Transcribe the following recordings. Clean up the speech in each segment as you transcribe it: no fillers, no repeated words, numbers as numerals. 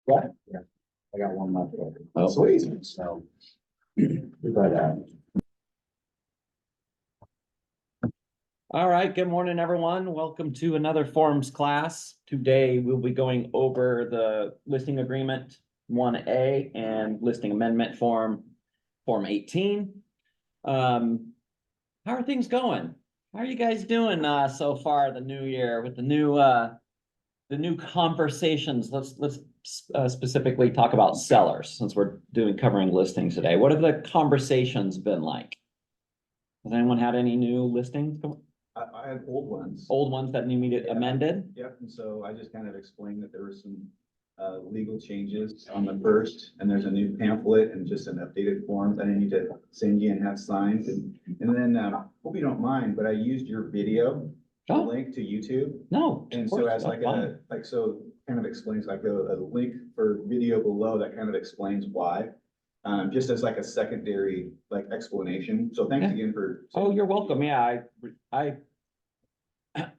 Yeah, yeah. I got one left over. Oh. Sweet. So. But, All right, good morning, everyone. Welcome to another forms class. Today, we'll be going over the listing agreement 1A and listing amendment form 18. How are things going? How are you guys doing so far the new year with the new conversations? Let's specifically talk about sellers since we're covering listings today. What have the conversations been like? Has anyone had any new listings? I had old ones. Old ones that needed amended? Yep, and so I just kind of explained that there were some legal changes on the first, and there's a new pamphlet and just an updated form that I need to send you and have signed. And then, hope you don't mind, but I used your video Oh. link to YouTube. No. And so as like so kind of explains like a link for video below that kind of explains why. Just as like a secondary like explanation. So thanks again for. Oh, you're welcome. Yeah,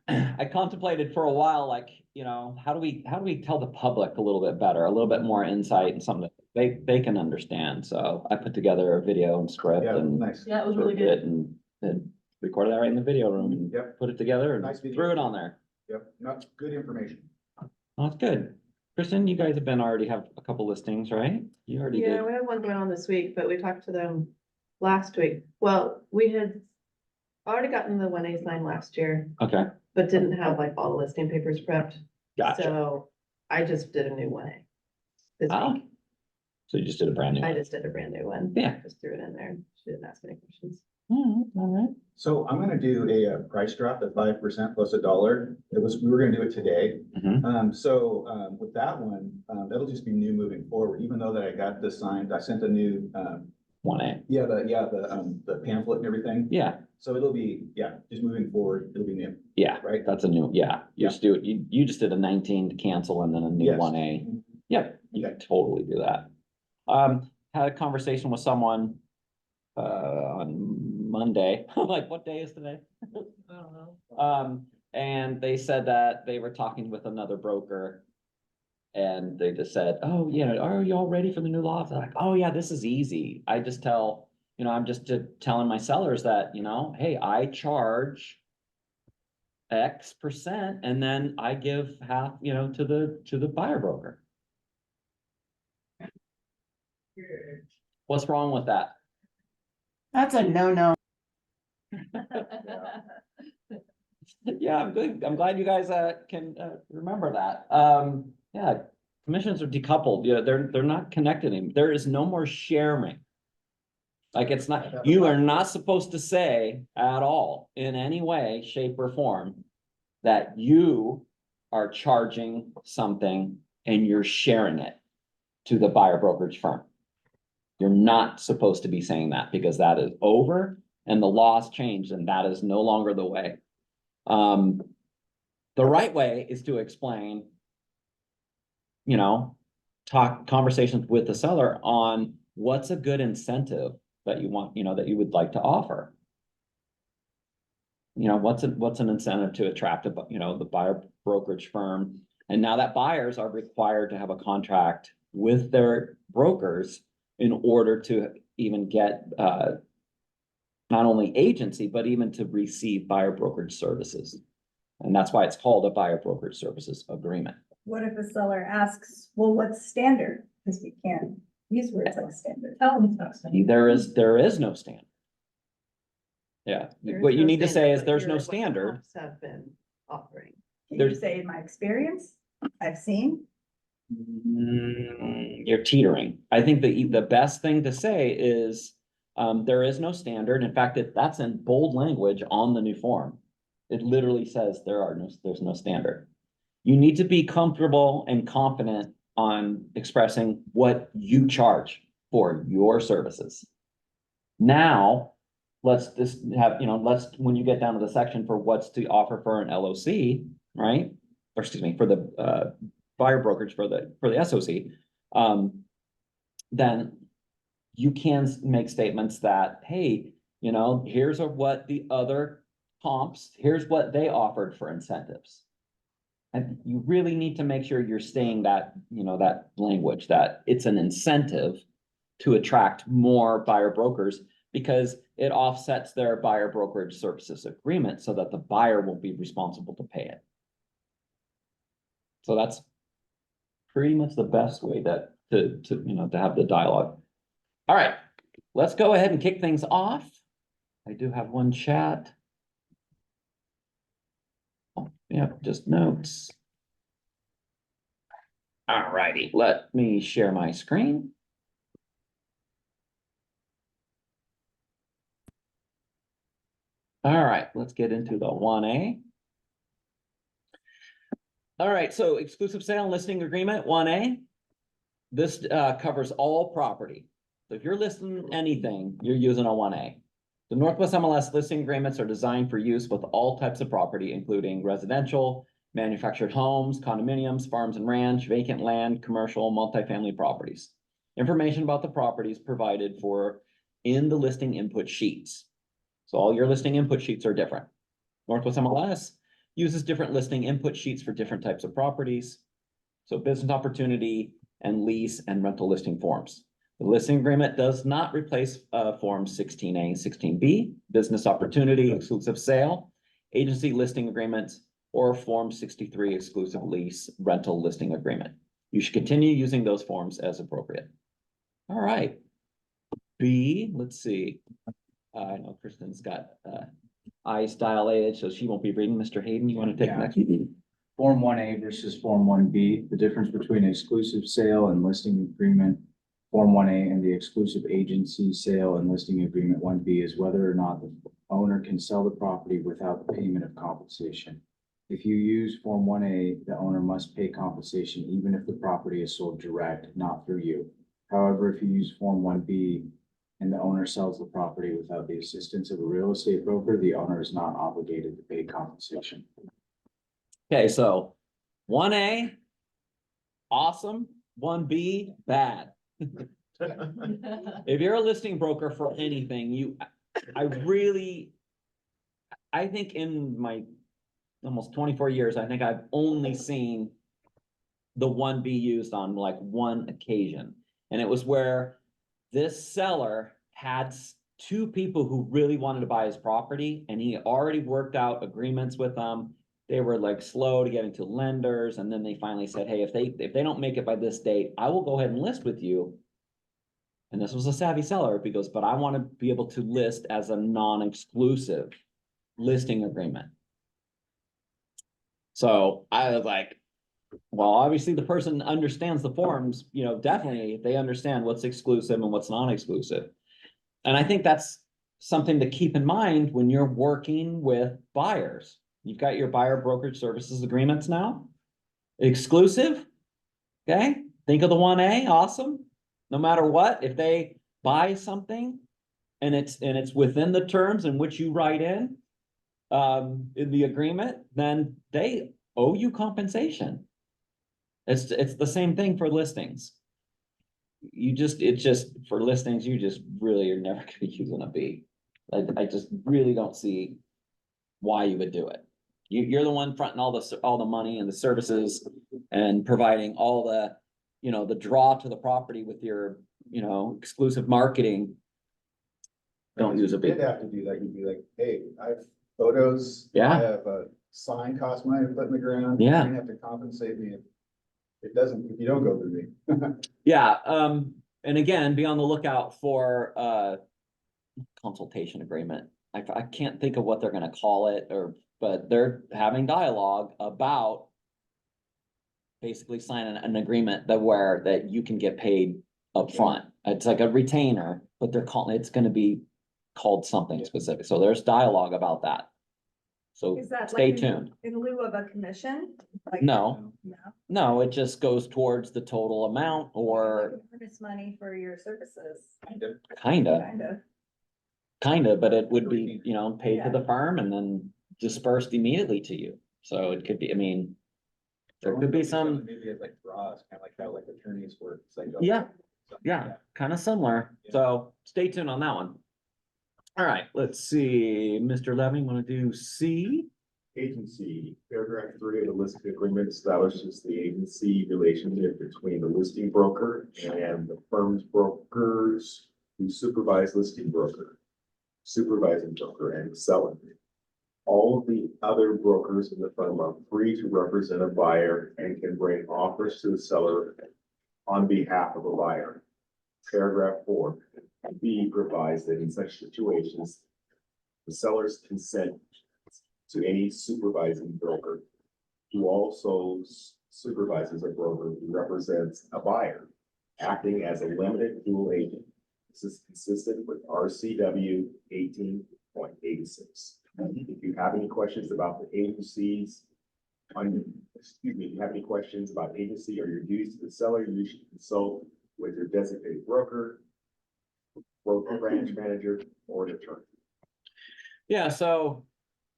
I contemplated for a while, like, you know, how do we tell the public a little bit better, a little bit more insight and something that they can understand. So I put together a video and script and Nice. Yeah, it was really good. and recorded that right in the video room and Yep. put it together and Nice video. threw it on there. Yep, not good information. Oh, that's good. Kristen, you guys have already have a couple listings, right? You already Yeah, did. we have one going on this week, but we talked to them last week. Well, we had already gotten the 1A signed last year, Okay, but didn't have like all the listing papers prepped. gotcha. So I just did a new 1A this Oh, week. so you just did a brand new I one. just did a brand new one. Yeah. Just threw it in there. She didn't ask any questions. All right. So I'm gonna do a price drop at 5% plus $1. We were gonna do it today. Mhm. With that one, that'll just be new moving forward, even though that I got this signed, I sent a new, 1A. the pamphlet and everything. Yeah, So it'll be, just moving forward, it'll be new, yeah, right? that's a new, yeah. You Yeah. just do it. You just did a 19 to cancel and then a new Yes. 1A. Yep, you Okay. can totally do that. Had a conversation with someone on Monday. Like, what day is today? I don't know. And they said that they were talking with another broker. And they just said, oh, yeah, are you all ready for the new laws? They're like, oh, yeah, this is easy. I just tell, I'm just telling my sellers that, hey, I charge X% and then I give half, to the buyer broker. What's wrong with that? That's a no-no. Yeah, I'm good. I'm glad you guys can remember that. Yeah, commissions are decoupled. Yeah, they're not connected anymore. There is no more sharing. Like, it's not, you are not supposed to say at all in any way, shape, or form that you are charging something and you're sharing it to the buyer brokerage firm. You're not supposed to be saying that because that is over and the law's changed and that is no longer the way. The right way is to explain, talk conversations with the seller on what's a good incentive that you want, that you would like to offer. What's an incentive to attract the buyer brokerage firm? And now that buyers are required to have a contract with their brokers in order to even get not only agency, but even to receive buyer brokerage services. And that's why it's called a buyer brokerage services agreement. What if a seller asks, well, what's standard? Because we can't use words like standard. Tell them it's not standard. There is no standard. Yeah, There is what you no need to say standard, is but there's here no is what the standard. comps Have been offering. Can you There's- say in my experience, I've seen? You're teetering. I think the best thing to say is there is no standard. In fact, that's in bold language on the new form. It literally says there's no standard. You need to be comfortable and confident on expressing what you charge for your services. Now, let's just have, when you get down to the section for what's to offer for an LOC, right? Or excuse me, for the buyer brokerage for the SOC, then you can make statements that, hey, here's what the other comps, here's what they offered for incentives. And you really need to make sure you're saying that, that language, that it's an incentive to attract more buyer brokers because it offsets their buyer brokerage services agreement so that the buyer will be responsible to pay it. So that's pretty much the best way that to have the dialogue. All right, let's go ahead and kick things off. I do have one chat. Oh, yeah, just notes. All righty, let me share my screen. All right, let's get into the 1A. All right, so exclusive sale and listing agreement, 1A. This covers all property. So if you're listing anything, you're using a 1A. The Northwest MLS listing agreements are designed for use with all types of property, including residential, manufactured homes, condominiums, farms and ranch, vacant land, commercial, multifamily properties. Information about the properties provided for in the listing input sheets. So all your listing input sheets are different. Northwest MLS uses different listing input sheets for different types of properties. So business opportunity and lease and rental listing forms. The listing agreement does not replace forms 16A and 16B, business opportunity, exclusive sale, agency listing agreements, or form 63 exclusive lease rental listing agreement. You should continue using those forms as appropriate. All right. B, let's see. I know Kristen's got eyes dilated, so she won't be reading. Mr. Hayden, you want to take the next? Form 1A versus Form 1B, the difference between exclusive sale and listing agreement, Form 1A and the exclusive agency sale and listing agreement 1B is whether or not the owner can sell the property without the payment of compensation. If you use Form 1A, the owner must pay compensation even if the property is sold direct, not through you. However, if you use Form 1B and the owner sells the property without the assistance of a real estate broker, the owner is not obligated to pay compensation. Okay, so 1A, awesome. 1B, bad. If you're a listing broker for anything, I think in my almost 24 years, I think I've only seen the 1B used on like one occasion. And it was where this seller had two people who really wanted to buy his property and he already worked out agreements with them. They were like slow to get into lenders. And then they finally said, hey, if they don't make it by this date, I will go ahead and list with you. And this was a savvy seller because, but I want to be able to list as a non-exclusive listing agreement. So I was like, well, obviously the person understands the forms, definitely they understand what's exclusive and what's non-exclusive. And I think that's something to keep in mind when you're working with buyers. You've got your buyer brokerage services agreements now. Exclusive. Okay. Think of the 1A. Awesome. No matter what, if they buy something and it's within the terms in which you write in the agreement, then they owe you compensation. It's the same thing for listings. For listings, you just really are never gonna be using a B. I just really don't see why you would do it. You're the one fronting all the money and the services and providing all the, the draw to the property with your, exclusive marketing. Don't use a B. If you did have to do that, you'd be like, hey, I have photos. Yeah. I have a sign cost money to put in the ground. Yeah. You're gonna have to compensate me if you don't go through me. Yeah, and again, be on the lookout for consultation agreement. I can't think of what they're gonna call it, but they're having dialogue about basically signing an agreement that you can get paid upfront. It's like a retainer, but it's gonna be called something specific. So there's dialogue about that. So Is that stay like tuned. in lieu of a commission? Like- No. No. No, it just goes towards the total amount or Like earnest money for your services, kinda, but it would be, paid to Yeah. the firm and then dispersed immediately to you. So it could be, there could be some, Maybe it's like draws, kind of like how like attorneys work. It's like, Yeah. something like yeah, that. kind of similar. Yeah. So stay tuned on that one. All right, let's see, Mr. Levy, want to do C? Agency, paragraph 3 of the listing agreement establishes the agency relationship between the listing broker and the firm's brokers who supervise listing broker, supervising broker and seller. All of the other brokers in the firm are free to represent a buyer and can bring offers to the seller on behalf of a buyer. Paragraph 4B provides that in such situations, the seller's consent to any supervising broker who also supervises a broker who represents a buyer, acting as a limited dual agent. This is consistent with RCW 18.86. If you have any questions about the agencies, if you have any questions about agency or your duties to the seller, you should consult with your designated broker, branch manager, or an attorney. Yeah, so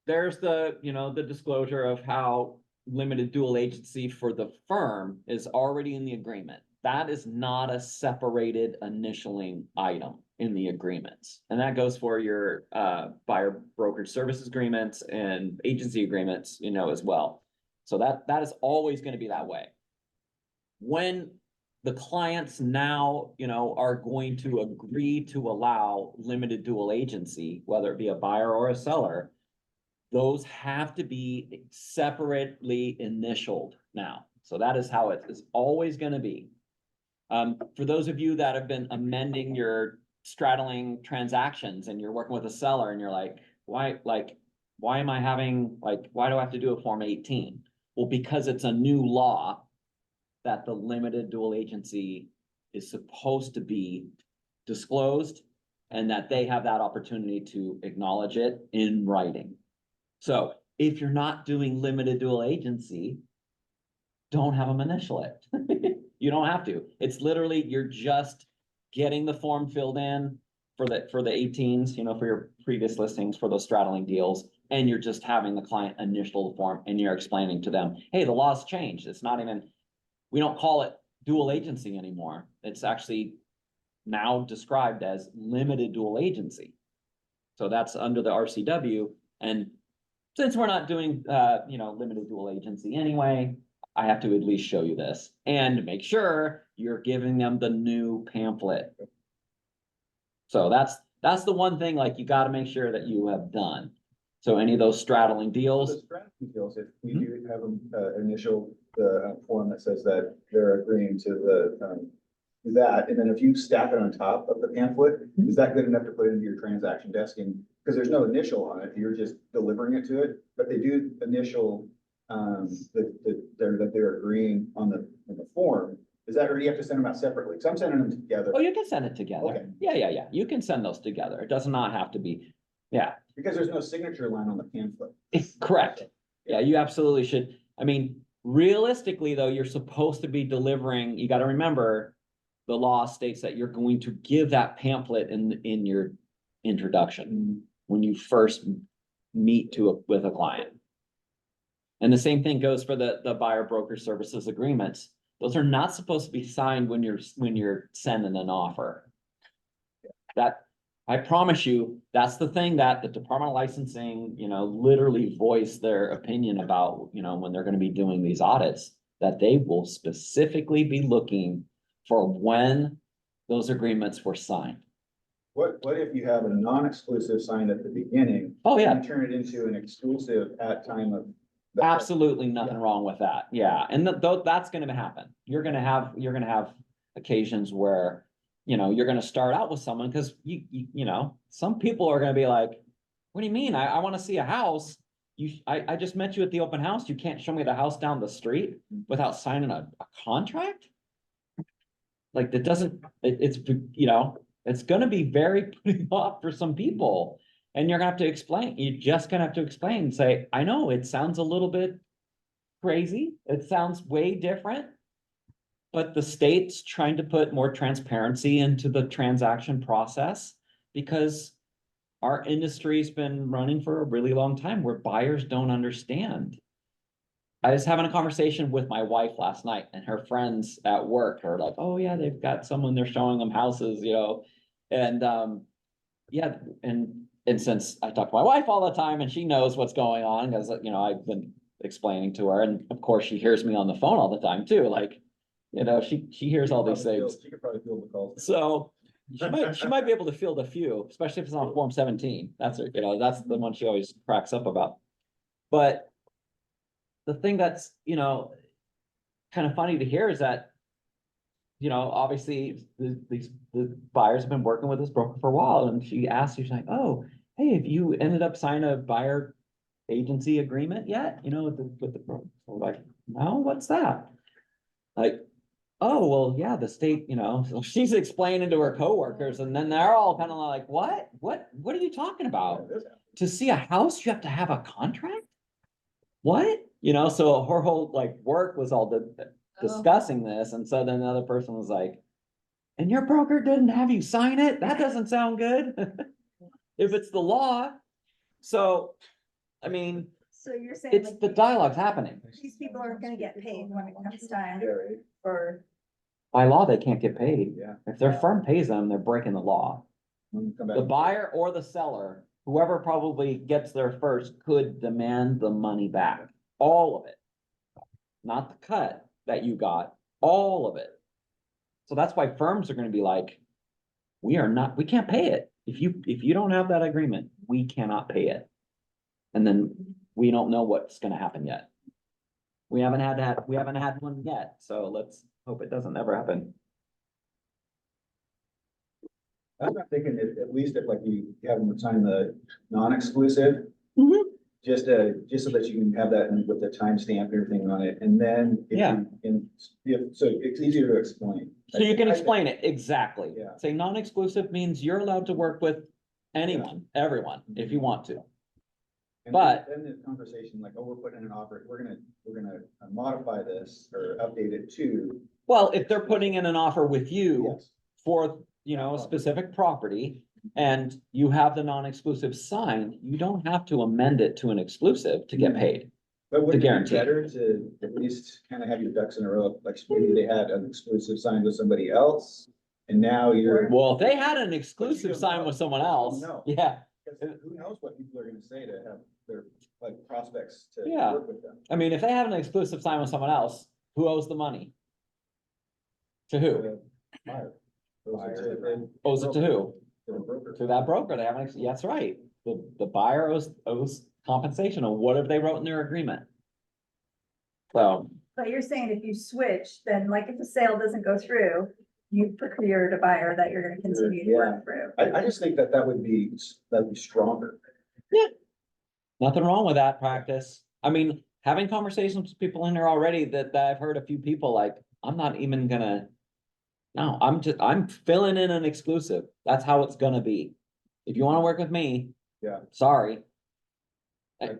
there's the, the disclosure of how limited dual agency for the firm is already in the agreement. That is not a separated initialing item in the agreements. And that goes for your buyer brokerage services agreements and agency agreements, as well. So that is always going to be that way. When the clients now, are going to agree to allow limited dual agency, whether it be a buyer or a seller, those have to be separately initialed now. So that is how it is always going to be. For those of you that have been amending your straddling transactions and you're working with a seller and you're like, why am I having, why do I have to do a Form 18? Well, because it's a new law that the limited dual agency is supposed to be disclosed and that they have that opportunity to acknowledge it in writing. So if you're not doing limited dual agency, don't have them initial it. You don't have to. It's literally, you're just getting the form filled in for the 18s, for your previous listings for those straddling deals. And you're just having the client initial the form and you're explaining to them, hey, the law's changed. It's not even, we don't call it dual agency anymore. It's actually now described as limited dual agency. So that's under the RCW. And since we're not doing, limited dual agency anyway, I have to at least show you this and make sure you're giving them the new pamphlet. So that's the one thing, you got to make sure that you have done. So any of those straddling deals. The straddling deals, if we do have an initial form that says that they're agreeing to that, and then if you stack it on top of the pamphlet, is that good enough to put into your transaction desk? And because there's no initial on it, you're just delivering it to it, but they do initial that they're agreeing on the form. Is that, or do you have to send them out separately? Because I'm sending them together. Oh, you can send it together. Okay. Yeah. You can send those together. It does not have to be. Yeah. Because there's no signature line on the pamphlet. Correct. Yeah, you absolutely should. I mean, realistically though, you're supposed to be delivering, you got to remember the law states that you're going to give that pamphlet in your introduction when you first meet with a client. And the same thing goes for the buyer broker services agreements. Those are not supposed to be signed when you're sending an offer. That, I promise you, that's the thing that the Department of Licensing, literally voice their opinion about, when they're going to be doing these audits, that they will specifically be looking for when those agreements were signed. What if you have a non-exclusive signed at the beginning? Oh, yeah. And you turn it into an exclusive at time of. Absolutely nothing wrong with that. Yeah. And that's going to happen. You're going to have occasions where, you're going to start out with someone because some people are going to be like, what do you mean? I want to see a house. I just met you at the open house. You can't show me the house down the street without signing a contract. That doesn't, it's going to be very putting off for some people. And you're gonna have to explain, you're just gonna have to explain and say, I know it sounds a little bit crazy. It sounds way different. But the state's trying to put more transparency into the transaction process because our industry's been running for a really long time where buyers don't understand. I was having a conversation with my wife last night and her friends at work are like, oh yeah, they've got someone, they're showing them houses, and and since I talk to my wife all the time and she knows what's going on, because, I've been explaining to her, and of course, she hears me on the phone all the time too, like, she hears all these things. She could probably field the calls. So she might be able to field a few, especially if it's on Form 17. That's that's the one she always cracks up about. But the thing that's, kind of funny to hear is that, obviously the buyers have been working with this broker for a while, and she asked, she's like, oh, hey, have you ended up signing a buyer agency agreement yet? With the broker. So we're like, no, what's that? Like, oh, well, yeah, the state, so she's explaining to her coworkers, and then they're all kind of like, what are you talking about? To see a house, you have to have a contract? What? So her whole like work was all discussing this, and so then the other person was like, and your broker didn't have you sign it? That doesn't sound good. If it's the law. So, I mean, So you're saying it's like the dialogue's happening. these people aren't gonna get paid when it comes time Yeah, right. for, By law, they can't get paid. Yeah. If their firm pays them, they're breaking the law. Come back. The buyer or the seller, whoever probably gets there first, could demand the money back, all of it. Not the cut that you got, all of it. So that's why firms are gonna be like, we can't pay it. If you don't have that agreement, we cannot pay it. And then we don't know what's gonna happen yet. We haven't had one yet, so let's hope it doesn't ever happen. I'm not thinking at least if like you have them sign the non-exclusive. Mhm. Just so that you can have that with the timestamp and everything on it, and then. Yeah. So it's easier to explain. So you can explain it, exactly. Yeah. Say non-exclusive means you're allowed to work with anyone, everyone, if you want to. And but- Then the conversation like, oh, we're putting in an offer, we're gonna modify this or update it to. Well, if they're putting in an offer with you Yes. for, a specific property, and you have the non-exclusive signed, you don't have to amend it to an exclusive to get paid. But would it be guarantee. better to at least kind of have your ducks in a row, like maybe they had an exclusive signed with somebody else, and now you're. Well, if they had an exclusive signed with someone else, No. yeah, Who knows what people are gonna say to have their like prospects to Yeah. work with them. I mean, if they have an exclusive signed with someone else, who owes the money? To who? The buyer. Owes it to who? To the broker. To that broker, they haven't, that's right, the buyer owes compensation on whatever they wrote in their agreement. So, but you're saying if you switch, then like if the sale doesn't go through, you procured a buyer that you're gonna continue to work through. I just think that that'd be stronger. nothing wrong with that practice. I mean, having conversations with people in there already that I've heard a few people like, I'm not even gonna. No, I'm filling in an exclusive. That's how it's gonna be. If you wanna work with me. Yeah. Sorry. And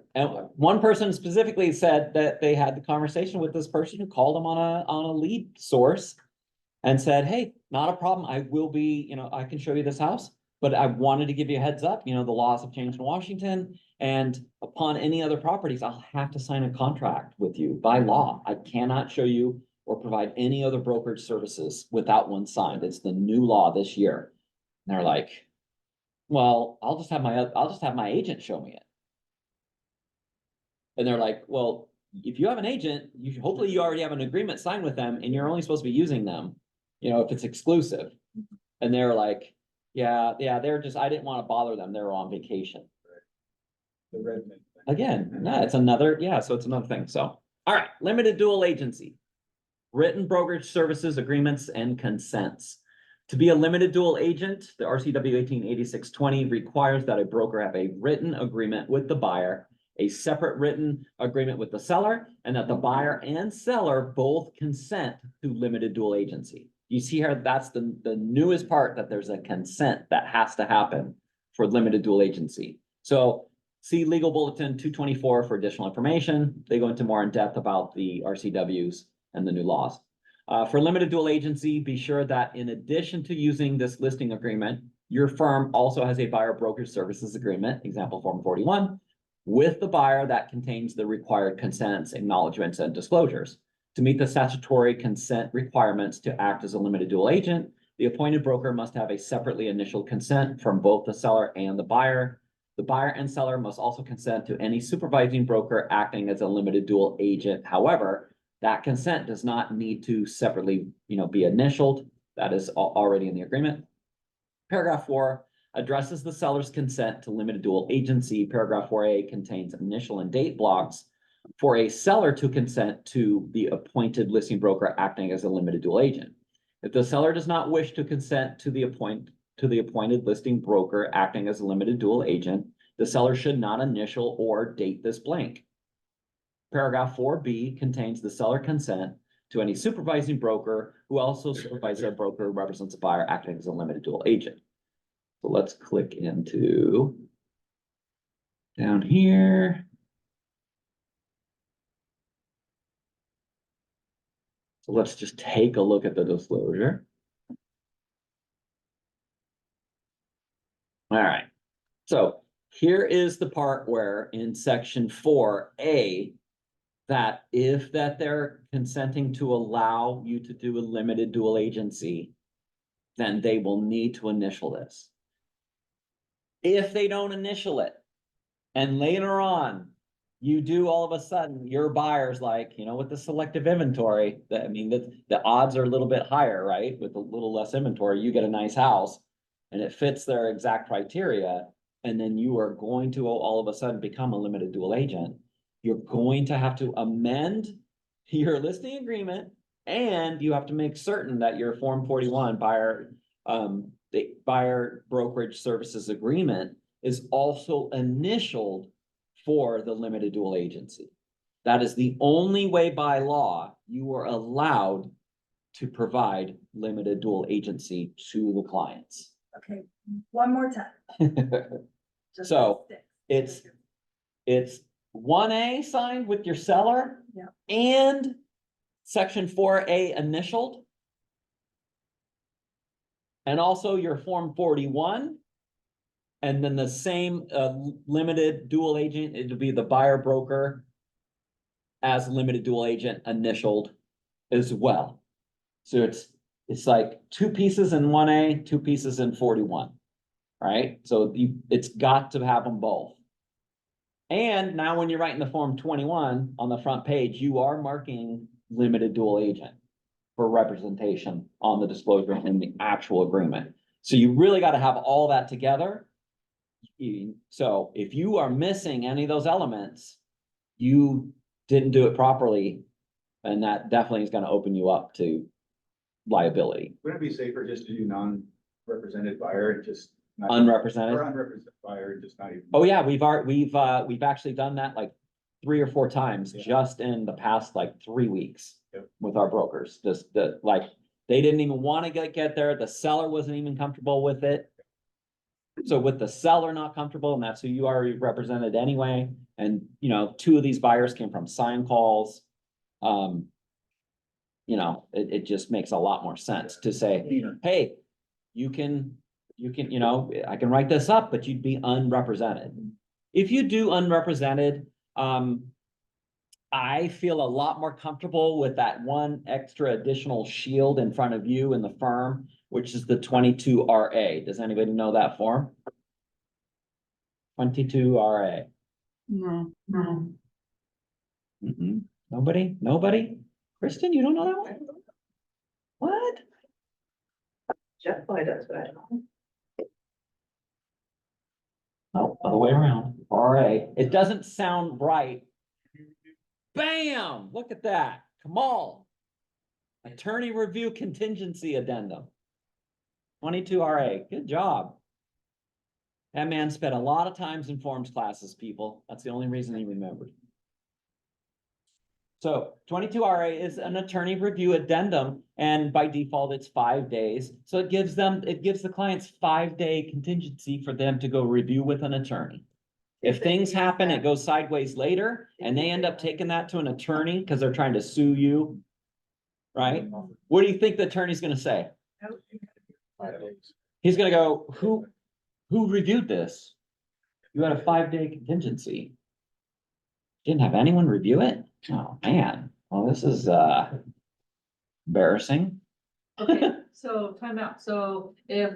one person specifically said that they had the conversation with this person who called them on a lead source. And said, hey, not a problem. I will be, I can show you this house, but I wanted to give you a heads up, the laws have changed in Washington. And upon any other properties, I'll have to sign a contract with you by law. I cannot show you or provide any other brokerage services without one signed. It's the new law this year. And they're like, well, I'll just have my agent show me it. And they're like, well, if you have an agent, hopefully you already have an agreement signed with them and you're only supposed to be using them, if it's exclusive. And they're like, yeah, they're just, I didn't want to bother them. They were on vacation. The Redmond. Again, no, it's another thing. So, all right, limited dual agency. Written brokerage services, agreements, and consents. To be a limited dual agent, the RCW 188620 requires that a broker have a written agreement with the buyer, a separate written agreement with the seller, and that the buyer and seller both consent to limited dual agency. You see here, that's the newest part, that there's a consent that has to happen for limited dual agency. So see Legal Bulletin 224 for additional information. They go into more in depth about the RCWs and the new laws. For limited dual agency, be sure that in addition to using this listing agreement, your firm also has a buyer brokerage services agreement, example Form 41, with the buyer that contains the required consents, acknowledgements, and disclosures. To meet the statutory consent requirements to act as a limited dual agent, the appointed broker must have a separately initial consent from both the seller and the buyer. The buyer and seller must also consent to any supervising broker acting as a limited dual agent. However, that consent does not need to separately, be initialed. That is already in the agreement. Paragraph 4 addresses the seller's consent to limited dual agency. Paragraph 4A contains initial and date blocks for a seller to consent to the appointed listing broker acting as a limited dual agent. If the seller does not wish to consent to the appointed listing broker acting as a limited dual agent, the seller should not initial or date this blank. Paragraph 4B contains the seller consent to any supervising broker who also supervises a broker who represents a buyer acting as a limited dual agent. So let's click into down here. So let's just take a look at the disclosure. All right. So here is the part where in section 4A, that if they're consenting to allow you to do a limited dual agency, then they will need to initial this. If they don't initial it, and later on, you do all of a sudden, your buyer's like, with the selective inventory, the odds are a little bit higher, right? With a little less inventory, you get a nice house and it fits their exact criteria. And then you are going to all of a sudden become a limited dual agent. You're going to have to amend your listing agreement, and you have to make certain that your Form 41 the buyer brokerage services agreement is also initialed for the limited dual agency. That is the only way by law you are allowed to provide limited dual agency to the clients. Okay, one more time. Just So, six. It's 1A signed with your seller. Yeah. And section 4A initialed. And also your Form 41. And then the same limited dual agent, it'll be the buyer broker as limited dual agent initialed as well. So it's like 2 pieces in 1A, 2 pieces in 41, right? So it's got to have them both. And now when you're writing the Form 21 on the front page, you are marking limited dual agent for representation on the disclosure in the actual agreement. So you really got to have all that together. So if you are missing any of those elements, you didn't do it properly, and that definitely is going to open you up to liability. Wouldn't it be safer just to do non-represented buyer and just? not- Unrepresented. Or unrepresented buyer, just not even. Oh yeah, we've actually done that like 3 or 4 times Yeah. just in the past like 3 weeks. Yep. With our brokers, just they didn't even want to get there. The seller wasn't even comfortable with it. So with the seller not comfortable, and that's who you already represented anyway, and 2 of these buyers came from sign calls. It just makes a lot more sense to say, hey, you can, I can write this up, but you'd be unrepresented. If you do unrepresented, I feel a lot more comfortable with that one extra additional shield in front of you in the firm, which is the 22RA. Does anybody know that form? 22RA. No. Nobody? Kristen, you don't know that one? What? Jeff probably does, but I don't. No, other way around. RA. It doesn't sound right. Bam! Look at that. Come on. Attorney review contingency addendum. 22RA. Good job. That man spent a lot of times in forms classes, people. That's the only reason he remembered. So 22RA is an attorney review addendum, and by default, it's 5 days. So it gives the clients 5-day contingency for them to go review with an attorney. If things happen, it goes sideways later, and they end up taking that to an attorney because they're trying to sue you. Right? What do you think the attorney's gonna say? He's gonna go, who reviewed this? You had a 5-day contingency. Didn't have anyone review it? Oh, man. Well, this is embarrassing. Okay, so time out. So if,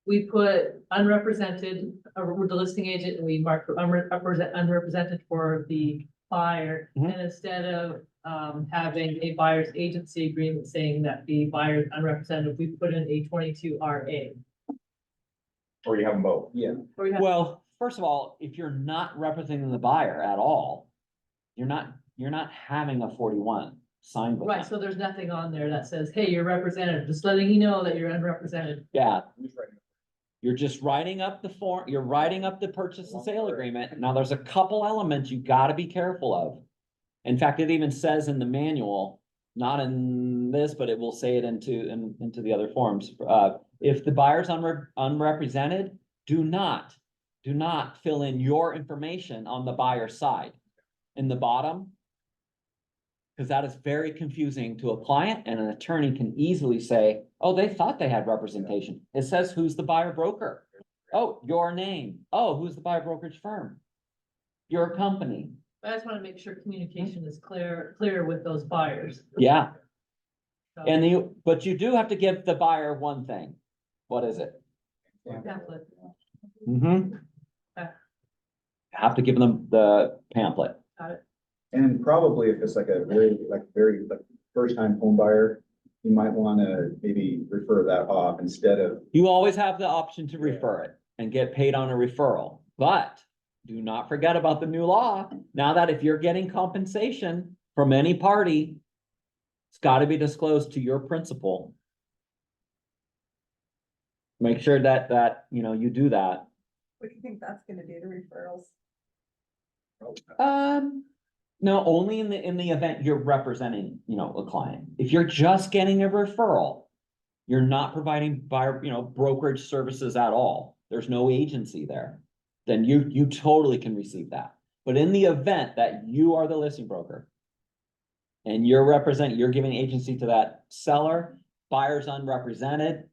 we put unrepresented, with the listing agent, and we mark unrepresented for the buyer. Mhm. And instead of, having a buyer's agency agreement saying that the buyer is unrepresented, we put in a 22RA. Or you have them both. Yeah, Or we have- Well, first of all, if you're not representing the buyer at all, you're not having a 41 signed with Right, them. so there's nothing on there that says, hey, you're represented, just letting you know that you're unrepresented. Yeah, you're just writing up the form, you're writing up the purchase and sale agreement. Now, there's a couple elements you gotta be careful of. In fact, it even says in the manual, not in this, but it will say it into the other forms. If the buyer's unrepresented, do not fill in your information on the buyer's side in the bottom. Because that is very confusing to a client, and an attorney can easily say, oh, they thought they had representation. It says, who's the buyer broker? Oh, your name. Oh, who's the buyer brokerage firm? Your company. I just wanna make sure communication is clear with those buyers. Yeah, So, and but you do have to give the buyer one thing. What is it? pamphlet. Mm-hmm. Okay. Have to give them the pamphlet. and probably if it's like a very first time home buyer, you might wanna maybe refer that off instead of, You always have the option to refer it and get paid on a referral, but do not forget about the new law. Now that if you're getting compensation from any party, it's gotta be disclosed to your principal. Make sure that, you do that. What do you think that's gonna do to referrals? No, only in the event you're representing, a client. If you're just getting a referral, you're not providing buyer, brokerage services at all. There's no agency there. Then you totally can receive that. But in the event that you are the listing broker and you're giving agency to that seller, buyer's unrepresented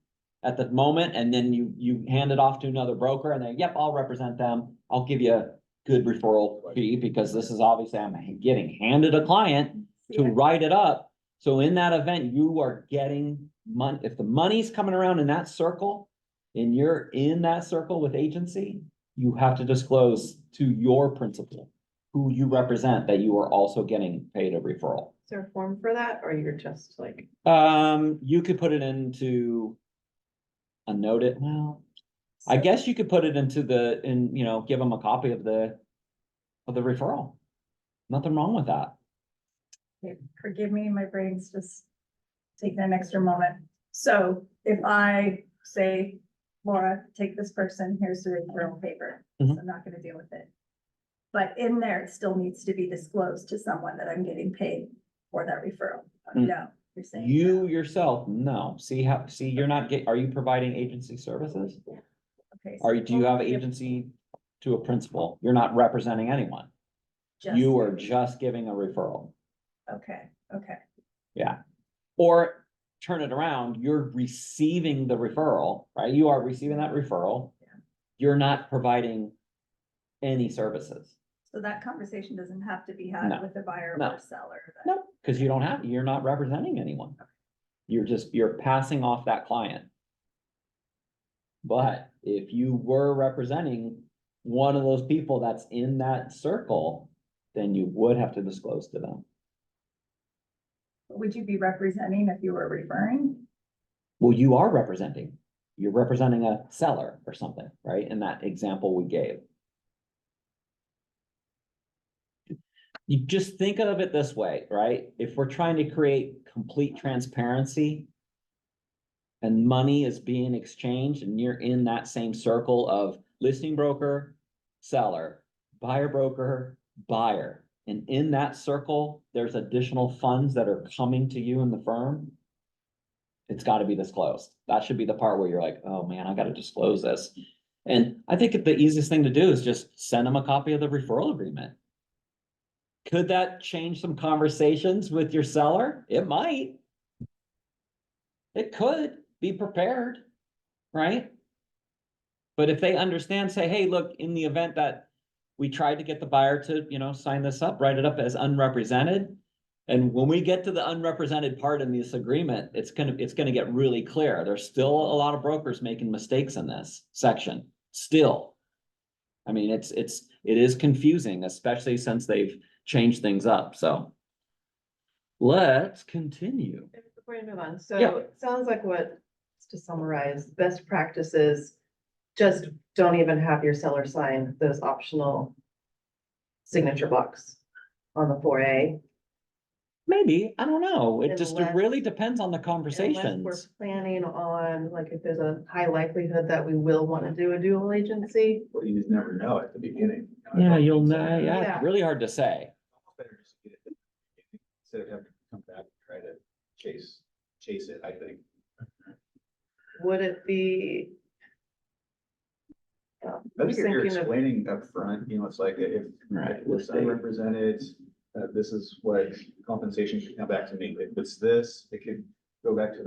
at the moment, and then you hand it off to another broker and they, yep, I'll represent them. I'll give you a good referral fee because this is obviously I'm getting handed a client to Yeah. write it up. So in that event, you are getting money. If the money's coming around in that circle and you're in that circle with agency, you have to disclose to your principal who you represent that you are also getting paid a referral. Is there a form for that, or you're just like, You could put it into a note, well, I guess you could put it into give them a copy of the referral. Nothing wrong with that. Forgive me, my brain's just taking an extra moment. So if I say, Laura, take this person, here's the referral paper, so Mhm. I'm not gonna deal with it. But in there, it still needs to be disclosed to someone that I'm getting paid for that referral. Mm. No, you're saying. You no. yourself, no. See, you're not are you providing agency services? Okay, so Do you have only if agency to a principal? You're not representing anyone. just- You are just giving a referral. Okay, okay. Yeah. Or turn it around, you're receiving the referral, right? You are receiving that referral. Yeah. You're not providing any services. So that conversation doesn't have to be had No. with the buyer No. or seller. No, because you're not representing anyone. You're passing off that client. But if you were representing one of those people that's in that circle, then you would have to disclose to them. Would you be representing if you were referring? Well, you are representing. You're representing a seller or something, right? In that example we gave. You just think of it this way, right? If we're trying to create complete transparency and money is being exchanged and you're in that same circle of listing broker, seller, buyer broker, buyer. And in that circle, there's additional funds that are coming to you in the firm. It's got to be disclosed. That should be the part where you're like, oh man, I got to disclose this. And I think the easiest thing to do is just send them a copy of the referral agreement. Could that change some conversations with your seller? It might. It could. Be prepared, right? But if they understand, say, hey, look, in the event that we tried to get the buyer to, sign this up, write it up as unrepresented, And when we get to the unrepresented part in this agreement, it's gonna get really clear. There's still a lot of brokers making mistakes in this section, still. I mean, it is confusing, especially since they've changed things up, so. Let's continue. Before you move on, Yeah. so it sounds like to summarize, best practices, just don't even have your seller sign those optional signature blocks on the 4A. Maybe, I don't know. It just Unless- really depends on the Unless conversations. we're planning on, like, if there's a high likelihood that we will want to do a dual agency. Well, you just never know at the beginning. Yeah, you'll know, yeah, Yeah. it's really hard to say. Better just get it instead of having to come back and try to chase it, I think. Would it be? I think if you're Thinking of- explaining upfront, it's like if Right. it's unrepresented, this is what compensation should come back to me. If it's this, it could go back to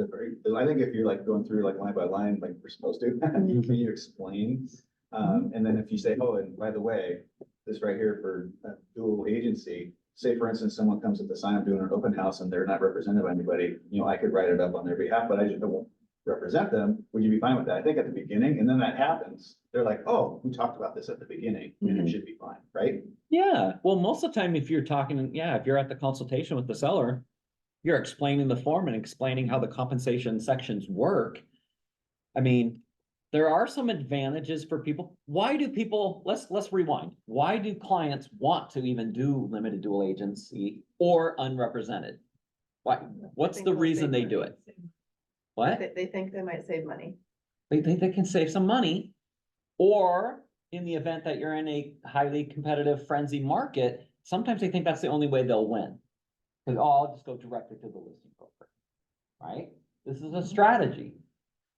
I think if you're like going through like line by line, like we're supposed to, can you explain? And then if you say, oh, and by the way, this right here for dual agency, say for instance, someone comes at the sign, I'm doing an open house and they're not represented by anybody, I could write it up on their behalf, but I just don't represent them. Would you be fine with that? I think at the beginning, and then that happens, they're like, oh, we talked about this at the beginning, and it should be fine, right? Yeah, well, most of the time, if you're talking, if you're at the consultation with the seller, you're explaining the form and explaining how the compensation sections work. I mean, there are some advantages for people. Why do people, let's rewind. Why do clients want to even do limited dual agency or unrepresented? What's the reason they do it? What? They think they might save money. They think they can save some money, or in the event that you're in a highly competitive frenzy market, sometimes they think that's the only way they'll win. Because, I'll just go directly to the listing broker, right? This is a strategy.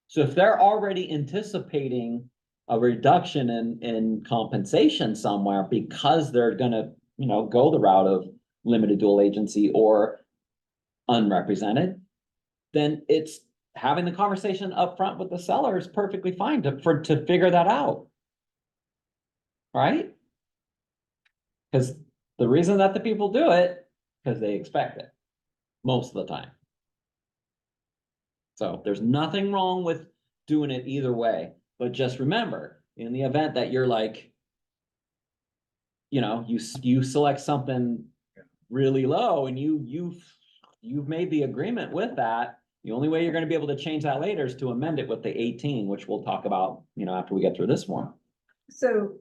So if they're already anticipating a reduction in compensation somewhere because they're gonna, go the route of limited dual agency or unrepresented, then it's having the conversation up front with the seller is perfectly fine to figure that out. Right? Because the reason that the people do it, because they expect it, most of the time. So there's nothing wrong with doing it either way, but just remember, in the event that you're like, you select something really low and you've made the agreement with that, the only way you're gonna be able to change that later is to amend it with the 18, which we'll talk about, after we get through this one. So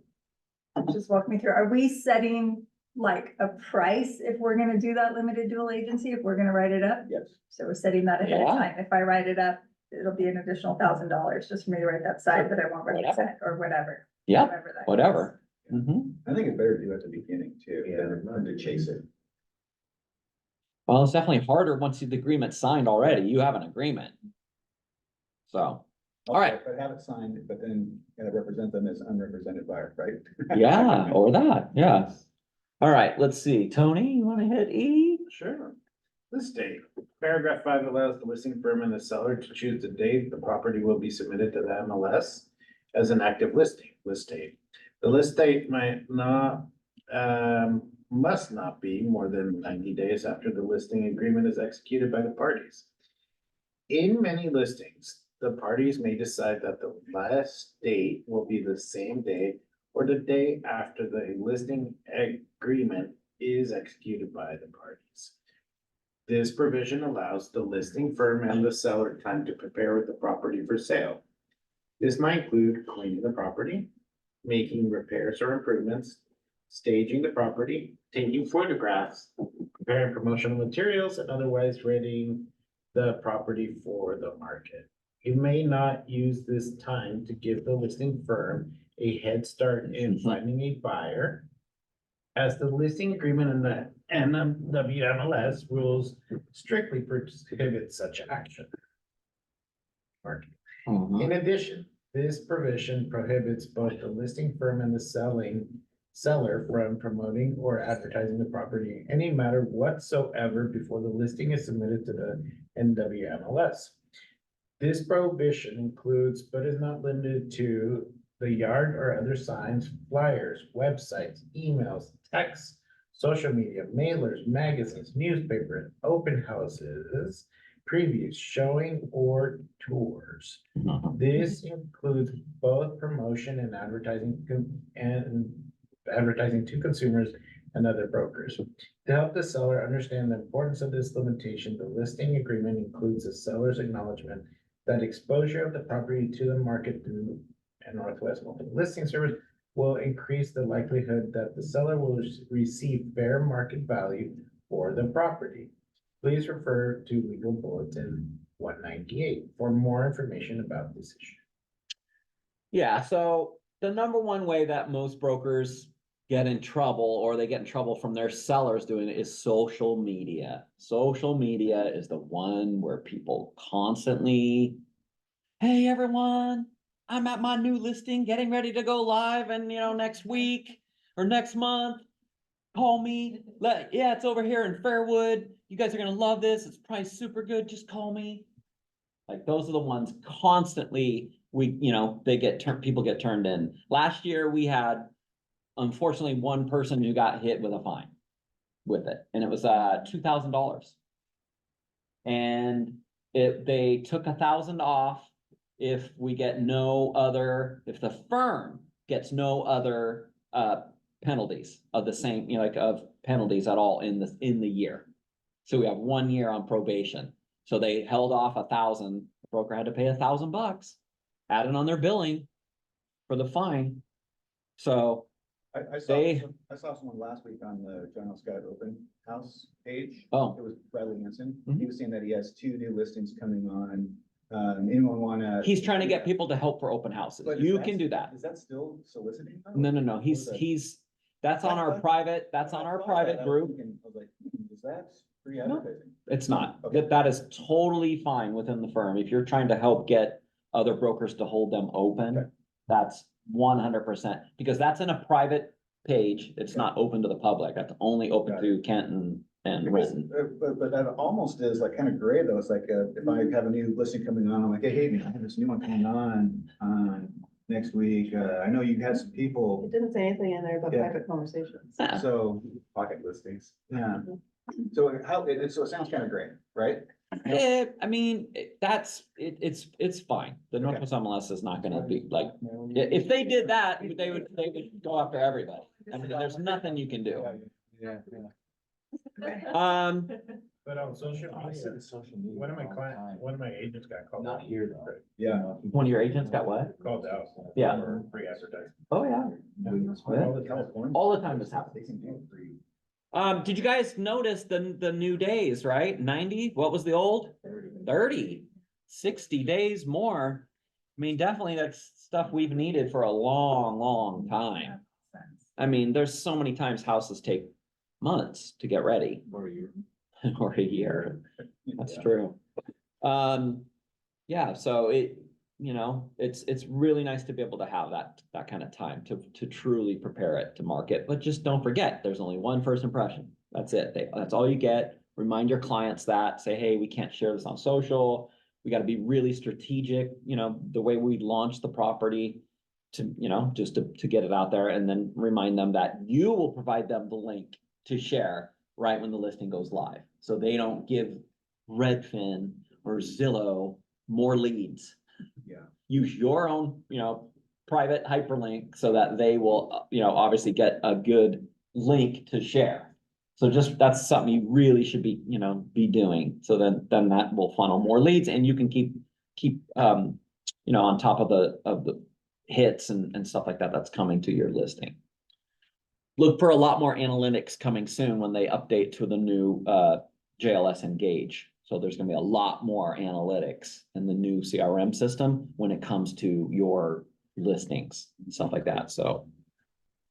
just walk me through, are we setting like a price if we're gonna do that limited dual agency, if we're gonna write it up? Yes. So we're setting that ahead of Yeah. time. If I write it up, it'll be an additional $1,000 just for me to write that side that I won't represent or whatever. Yeah, Whatever that is. whatever. Mhm. I think it's better to do it at the beginning too, than to chase it. Well, it's definitely harder once the agreement's signed already. You have an agreement. So, all right. But have it signed, but then gotta represent them as unrepresented buyer, right? Yeah, or that, yeah. All right, let's see. Tony, you wanna hit E? Sure. This date, paragraph 5 allows the listing firm and the seller to choose the date the property will be submitted to the MLS as an active list date. The list date must not be more than 90 days after the listing agreement is executed by the parties. In many listings, the parties may decide that the last date will be the same day or the day after the listing agreement is executed by the parties. This provision allows the listing firm and the seller time to prepare with the property for sale. This might include cleaning the property, making repairs or improvements, staging the property, taking photographs, preparing promotional materials, and otherwise readying the property for the market. You may not use this time to give the listing firm a head start in finding a buyer, as the listing agreement and the WMLS rules strictly prohibit such action. In addition, this provision prohibits both the listing firm and the seller from promoting or advertising the property in any matter whatsoever before the listing is submitted to the NWMLS. This prohibition includes, but is not limited to, the yard or other signs, flyers, websites, emails, texts, social media, mailers, magazines, newspaper, open houses, previews, showing or tours. This includes both promotion and advertising to consumers and other brokers. To help the seller understand the importance of this limitation, the listing agreement includes the seller's acknowledgement that exposure of the property to the market through a Northwest Multi Listing Service will increase the likelihood that the seller will receive fair market value for the property. Please refer to Legal Bulletin 198 for more information about this issue. Yeah, so the number one way that most brokers get in trouble, or they get in trouble from their sellers doing it, is social media. Social media is the one where people constantly, hey, everyone, I'm at my new listing, getting ready to go live, and next week or next month, call me. Yeah, it's over here in Fairwood. You guys are gonna love this. It's probably super good. Just call me. Like, those are the ones constantly people get turned in. Last year we had, unfortunately, one person who got hit with a fine with it, and it was $2,000. And they took 1,000 off if the firm gets no other penalties of the same, of penalties at all in the year. So we have 1 year on probation. So they held off 1,000. The broker had to pay $1,000, added on their billing for the fine. So I saw someone last week on the John L. Scott Open House page. Oh. It was Bradley Hanson. Mhm. He was saying that he has 2 new listings coming on. Anyone wanna? he's trying to get people to help for open houses. But You is can do that. Is that still soliciting? No. That's on our private group. I was like, is that free advertising? It's not. Okay. That is totally fine within the firm. If you're trying to help get other brokers to hold them open, Okay. that's 100%, because that's in a private page. It's not open to the public. That's only open Got to Kent and Because, Renton. but that almost is like kind of gray though. It's like, if I have a new listing coming on, I'm like, hey, I have this new one coming on next week. I know you had some people, It didn't say anything in there about Yeah. private conversations. Yeah. so, Pocket listings. yeah. So so it sounds kind of gray, right? It's fine. The Okay. Northwest MLS is not gonna be like, if they did that, they would go after everybody. I mean, there's nothing you can do. Yeah. But on social I see media, the social media. one of my all the time. one of my agents got called Not out. here though. Yeah. One of your agents got what? Called out. Yeah. For free advertising. Oh, yeah. All the California. All the time this happens. Did you guys notice the new days, right? 90, what was the old? 30, 60 days more. I mean, definitely that's stuff we've needed for a long time. I mean, there's so many times houses take months to get ready. Or you. Or a year. That's true. Yeah, so it's really nice to be able to have that kind of time to truly prepare it to market, but just don't forget, there's only one first impression. That's it. That's all you get. Remind your clients that, say, hey, we can't share this on social. We got to be really strategic, the way we launch the property to, just to get it out there, and then remind them that you will provide them the link to share right when the listing goes live. So they don't give Redfin or Zillow more leads. Yeah. Use your own, private hyperlink so that they will, obviously get a good link to share. So that's something you really should be, doing. So then that will funnel more leads, and you can keep, on top of the hits and stuff like that that's coming to your listing. Look for a lot more analytics coming soon when they update to the new JLS Engage. So there's gonna be a lot more analytics in the new CRM system when it comes to your listings and stuff like that. So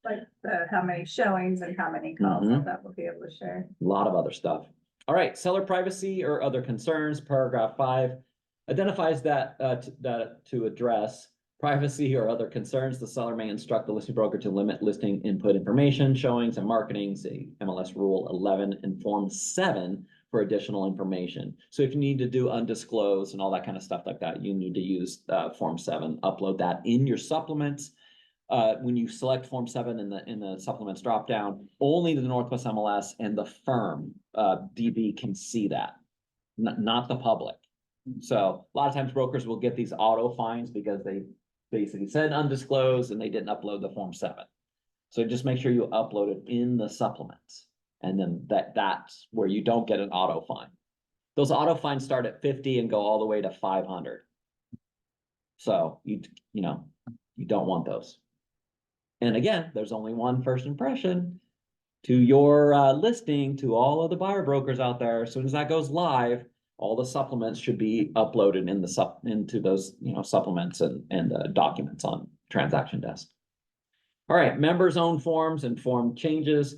Like how many showings and how many calls, all that we'll be able to share. a lot of other stuff. All right, seller privacy or other concerns, paragraph 5 identifies that to address privacy or other concerns, the seller may instruct the listing broker to limit listing input information, showings and marketing, see MLS Rule 11 and Form 7 for additional information. So if you need to do undisclosed and all that kind of stuff like that, you need to use Form 7, upload that in your supplements. when you select Form 7 in the supplements dropdown, only the Northwest MLS and the firm, DB can see that, not the public. So a lot of times brokers will get these auto fines because they basically said undisclosed and they didn't upload the Form 7. So just make sure you upload it in the supplements. And then that's where you don't get an auto fine. Those auto fines start at 50 and go all the way to 500. So you don't want those. And again, there's only one first impression to your listing to all of the buyer brokers out there. As soon as that goes live, all the supplements should be uploaded in into those, supplements and documents on transaction desk. All right, members' own forms and form changes.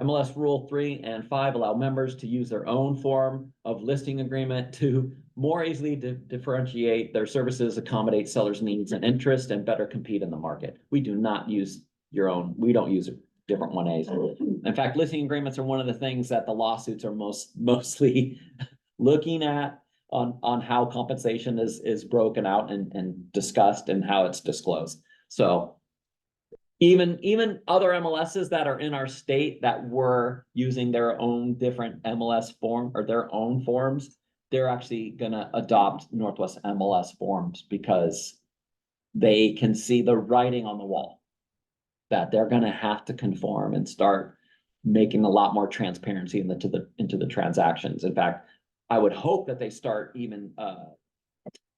MLS Rule 3 and 5 allow members to use their own form of listing agreement to more easily differentiate their services, accommodate sellers' needs and interest, and better compete in the market. We do not use your own, we don't use different 1As. In fact, listing agreements are one of the things that the lawsuits are mostly looking at on how compensation is broken out and discussed and how it's disclosed. So even other MLSs that are in our state that were using their own different MLS form or their own forms, they're actually gonna adopt Northwest MLS forms because they can see the writing on the wall that they're gonna have to conform and start making a lot more transparency into the transactions. In fact, I would hope that they start even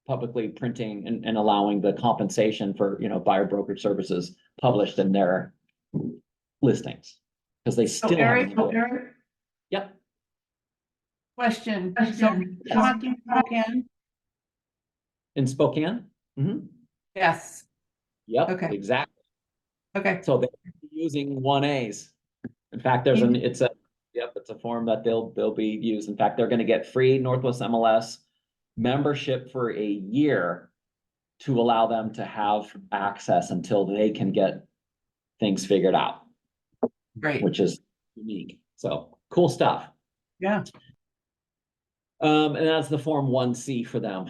publicly printing and allowing the compensation for, buyer brokerage services published in their listings. Because they So still Eric, haven't. Yep. question, so talking again? In Spokane? Mhm. Yes, Yep, Okay. exactly. okay, So they're using 1As. In fact, it's a form that they'll be used. In fact, they're gonna get free Northwest MLS membership for a year to allow them to have access until they can get things figured out, great, which is unique. So cool stuff. yeah, And that's the Form 1C for them.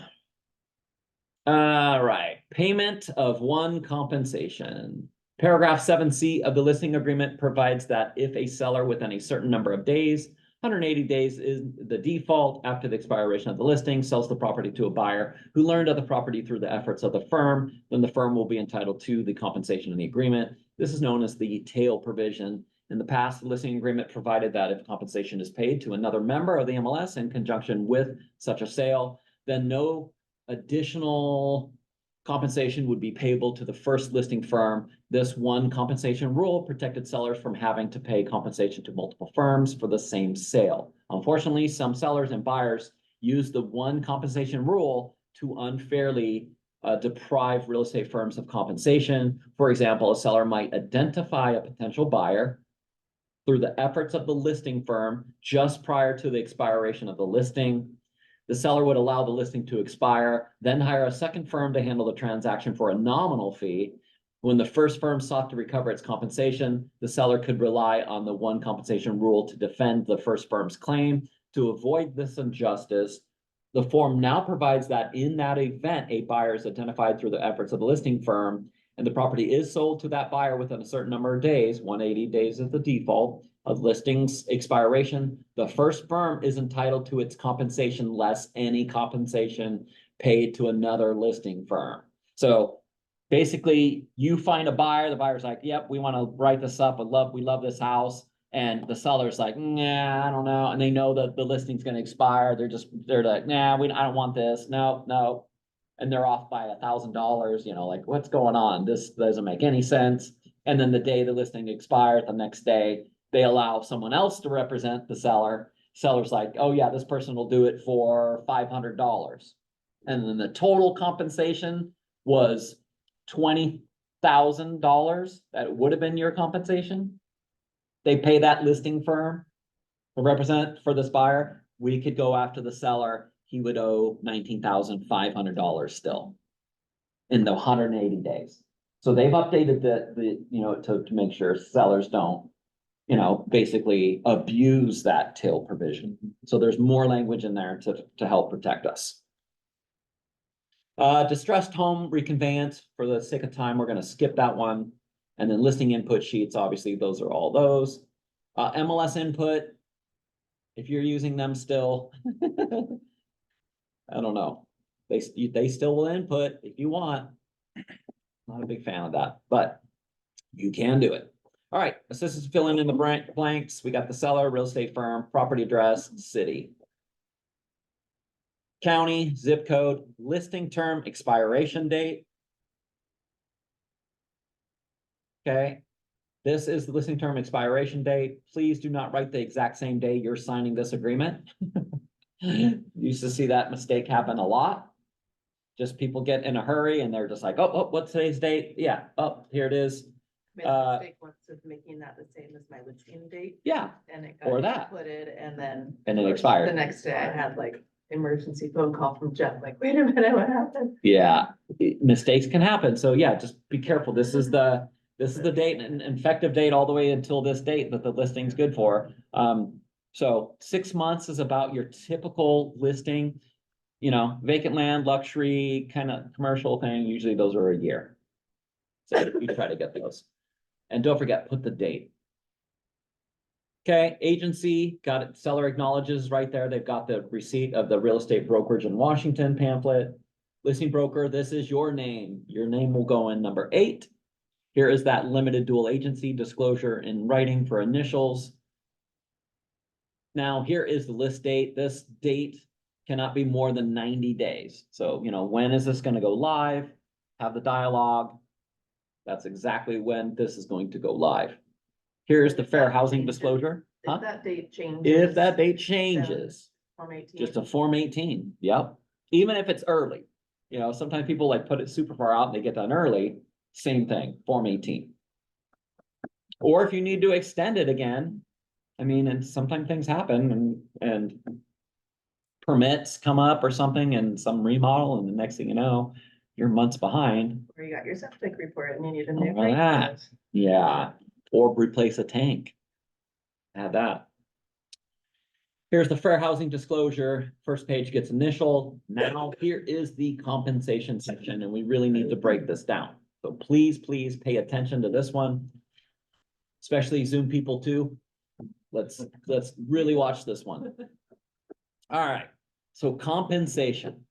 All right, payment of one compensation. Paragraph 7C of the listing agreement provides that if a seller within a certain number of days, 180 days is the default after the expiration of the listing, sells the property to a buyer who learned of the property through the efforts of the firm, then the firm will be entitled to the compensation in the agreement. This is known as the tail provision. In the past, the listing agreement provided that if compensation is paid to another member of the MLS in conjunction with such a sale, then no additional compensation would be payable to the first listing firm. This one compensation rule protected sellers from having to pay compensation to multiple firms for the same sale. Unfortunately, some sellers and buyers use the one compensation rule to unfairly deprive real estate firms of compensation. For example, a seller might identify a potential buyer through the efforts of the listing firm just prior to the expiration of the listing. The seller would allow the listing to expire, then hire a second firm to handle the transaction for a nominal fee. When the first firm sought to recover its compensation, the seller could rely on the one compensation rule to defend the first firm's claim. To avoid this injustice, the form now provides that in that event, a buyer is identified through the efforts of the listing firm, and the property is sold to that buyer within a certain number of days, 180 days is the default, of listings expiration, the first firm is entitled to its compensation less any compensation paid to another listing firm. So basically, you find a buyer, the buyer's like, yep, we want to write this up, we love this house. And the seller's like, nah, I don't know. And they know that the listing's going to expire. They're like, nah, I don't want this. No. And they're off by $1,000, like, what's going on? This doesn't make any sense. And then the day the listing expires, the next day, they allow someone else to represent the seller. Seller's like, oh yeah, this person will do it for $500. And then the total compensation was $20,000 that would have been your compensation. They pay that listing firm to represent for this buyer. We could go after the seller. He would owe $19,500 still in the 180 days. So they've updated to make sure sellers don't, basically abuse that tail provision. So there's more language in there to help protect us. Distressed home reconveyance, for the sake of time, we're gonna skip that one. And then listing input sheets, obviously, those are all those. MLS input, if you're using them still. I don't know. They still will input if you want. Not a big fan of that, but you can do it. All right, assistance filling in the blanks. We got the seller, real estate firm, property address, city. County, zip code, listing term, expiration date. Okay, this is the listing term expiration date. Please do not write the exact same day you're signing this agreement. Used to see that mistake happen a lot. Just people get in a hurry and they're just like, oh, what's today's date? Yeah, oh, here it is. Made a mistake once of making that the same as my listing date, Yeah, and it Or got that. inputted, and then and it the expired. next day I had like emergency phone call from Jeff, like, wait a minute, what happened? Yeah, mistakes can happen. So yeah, just be careful. This is the date and effective date all the way until this date that the listing's good for. So 6 months is about your typical listing, you know, vacant land, luxury, kind of commercial thing. Usually those are a year. So we try to get those. And don't forget, put the date. Okay, agency, got it. Seller acknowledges right there. They've got the receipt of the real estate brokerage in Washington pamphlet. Listing broker, this is your name. Your name will go in number 8. Here is that limited dual agency disclosure in writing for initials. Now, here is the list date. This date cannot be more than 90 days. So, you know, when is this going to go live? Have the dialogue. That's exactly when this is going to go live. Here's the fair housing disclosure. If that date changes. If that date changes, Form 18. just a Form 18, yep. Even if it's early, you know, sometimes people like put it super far out and they get done early, same thing, Form 18. Or if you need to extend it again, I mean, and sometimes things happen and permits come up or something and some remodel, and the next thing you know, you're months behind. Or you got your septic report and you need a new. All that. Yeah, or replace a tank. Add that. Here's the fair housing disclosure. First page gets initial. Now here is the compensation section, and we really need to break this down. So please pay attention to this one. Especially Zoom people too. Let's really watch this one. All right, so compensation.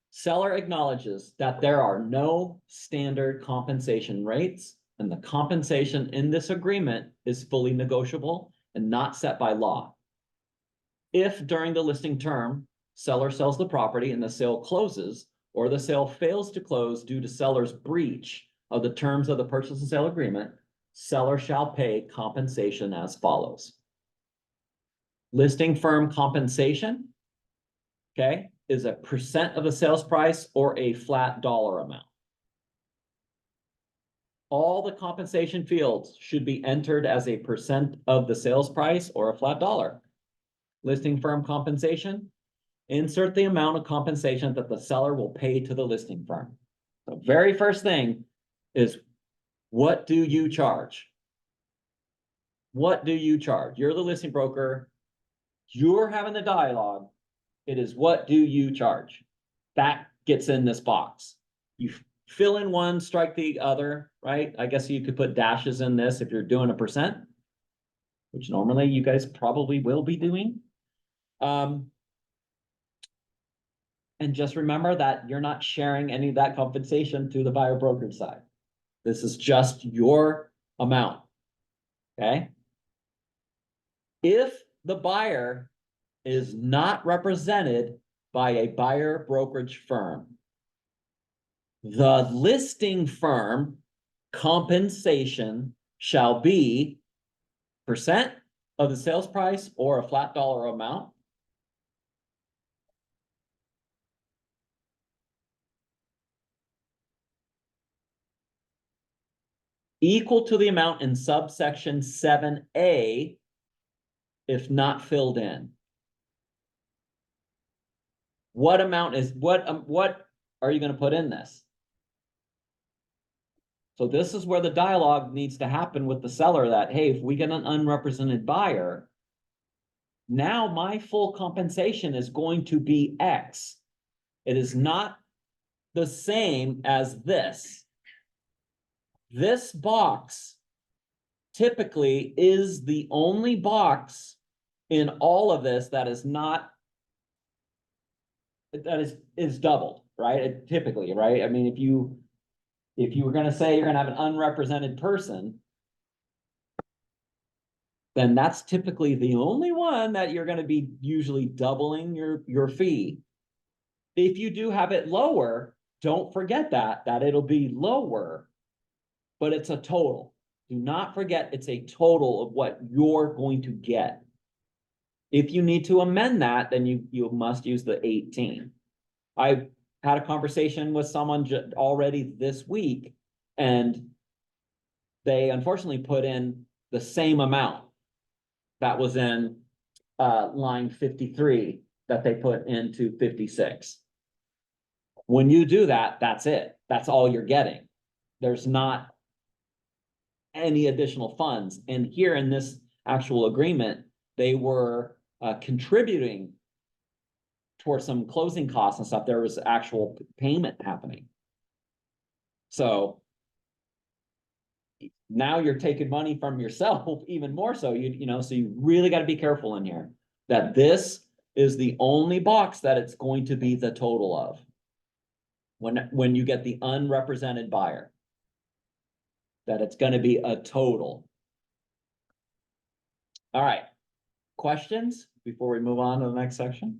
Seller acknowledges that there are no standard compensation rates, and the compensation in this agreement is fully negotiable and not set by law. If during the listing term, seller sells the property and the sale closes, or the sale fails to close due to seller's breach of the terms of the purchase and sale agreement, seller shall pay compensation as follows. Listing firm compensation, okay, is a percent of the sales price or a flat dollar amount. All the compensation fields should be entered as a percent of the sales price or a flat dollar. Listing firm compensation, insert the amount of compensation that the seller will pay to the listing firm. The very first thing is, what do you charge? What do you charge? You're the listing broker. You're having the dialogue. It is, what do you charge? That gets in this box. You fill in one, strike the other, right? I guess you could put dashes in this if you're doing a percent, which normally you guys probably will be doing. And just remember that you're not sharing any of that compensation to the buyer brokerage side. This is just your amount, okay? If the buyer is not represented by a buyer brokerage firm, the listing firm compensation shall be percent of the sales price or a flat dollar amount. Equal to the amount in subsection 7A if not filled in. What amount is, what are you going to put in this? So this is where the dialogue needs to happen with the seller, that, hey, if we get an unrepresented buyer, now my full compensation is going to be X. It is not the same as this. This box typically is the only box in all of this that is not, that is doubled, right? Typically, right? I mean, if you were gonna say you're gonna have an unrepresented person, then that's typically the only one that you're gonna be usually doubling your fee. If you do have it lower, don't forget that it'll be lower, but it's a total. Do not forget it's a total of what you're going to get. If you need to amend that, then you must use the 18. I had a conversation with someone already this week, and they unfortunately put in the same amount that was in line 53 that they put into 56. When you do that, that's it. That's all you're getting. There's not any additional funds. And here in this actual agreement, they were contributing towards some closing costs and stuff. There was actual payment happening. So now you're taking money from yourself even more so, you know, so you really got to be careful in here that this is the only box that it's going to be the total of when you get the unrepresented buyer, that it's going to be a total. All right, questions before we move on to the next section?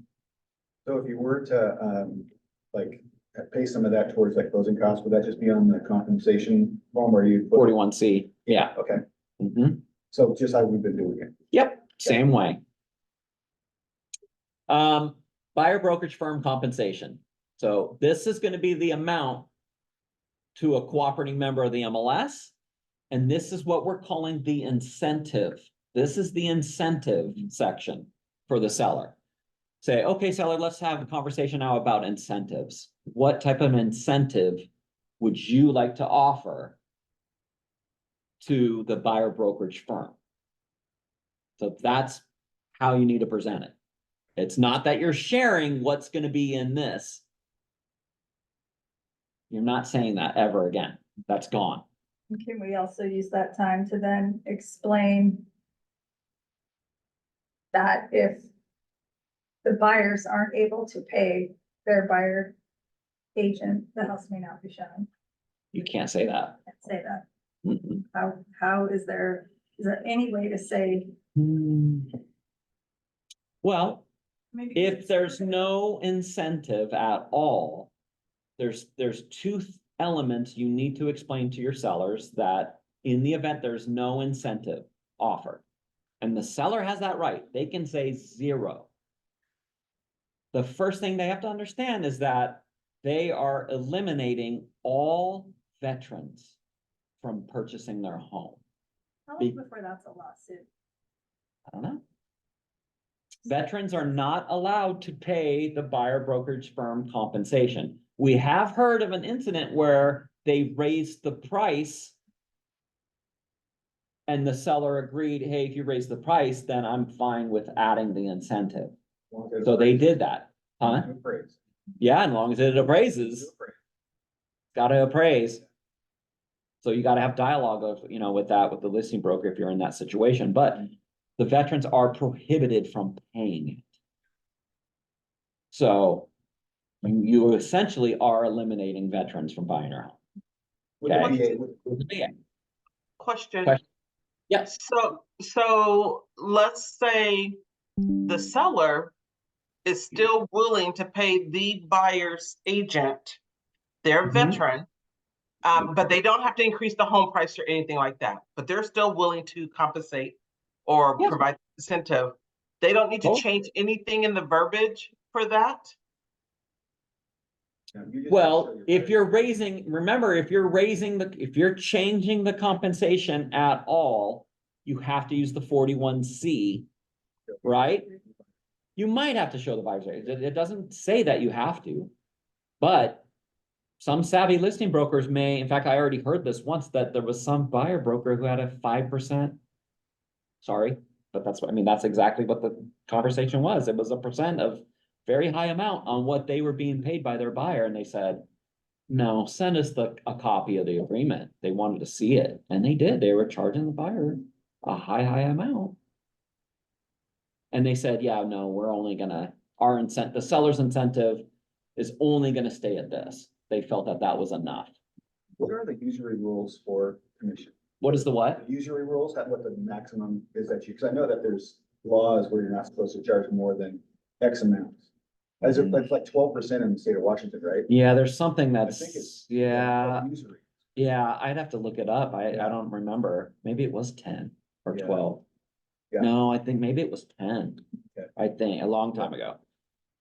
So if you were to, like, pay some of that towards like closing costs, would that just be on the compensation form or you? 41C, yeah. Okay, Mhm. so just how we've been doing it. Yep, same way. Buyer brokerage firm compensation. So this is gonna be the amount to a cooperating member of the MLS. And this is what we're calling the incentive. This is the incentive section for the seller. Say, okay, seller, let's have a conversation now about incentives. What type of incentive would you like to offer to the buyer brokerage firm? So that's how you need to present it. It's not that you're sharing what's going to be in this. You're not saying that ever again. That's gone. Can we also use that time to then explain that if the buyers aren't able to pay their buyer agent, the house may not be shown? You can't say that. Can't say that. Mm-mm. How is there any way to say? Well, maybe if there's no incentive at all, there's two elements you need to explain to your sellers that in the event there's no incentive offered. And the seller has that right. They can say 0. The first thing they have to understand is that they are eliminating all veterans from purchasing their home. How long before that's a lawsuit? I don't know. Veterans are not allowed to pay the buyer brokerage firm compensation. We have heard of an incident where they raised the price and the seller agreed, hey, if you raise the price, then I'm fine with adding the incentive. So they did that, huh? Yeah, as long as it appraises, gotta appraise. So you gotta have dialogue of, you know, with that, with the listing broker if you're in that situation, but the veterans are prohibited from paying it. So you essentially are eliminating veterans from buying your home. Okay. Question. Yes. So let's say the seller is still willing to pay the buyer's agent, their veteran, but they don't have to increase the home price or anything like that, but they're still willing to compensate or provide incentive. They don't need to change anything in the verbiage for that? Well, if you're raising, remember, if you're changing the compensation at all, you have to use the 41C, right? You might have to show the buyer's agent. It doesn't say that you have to, but some savvy listing brokers may, in fact, I already heard this once, that there was some buyer broker who had a 5%. Sorry, but that's what, I mean, that's exactly what the conversation was. It was a percent of very high amount on what they were being paid by their buyer. And they said, no, send us a copy of the agreement. They wanted to see it, and they did. They were charging the buyer a high amount. And they said, yeah, no, we're only gonna, the seller's incentive is only gonna stay at this. They felt that that was enough. What are the usury rules for commission? What is the what? The usury rules, what the maximum is that you, because I know that there's laws where you're not supposed to charge more than X amount. As if it's like 12% in the state of Washington, right? Yeah, there's something I that's, think it's. yeah, Usury. yeah, I'd have to look it up. I don't remember. Maybe it was 10 or Yeah. 12. Yeah. No, I think maybe it was 10. Okay. I think, a long time ago.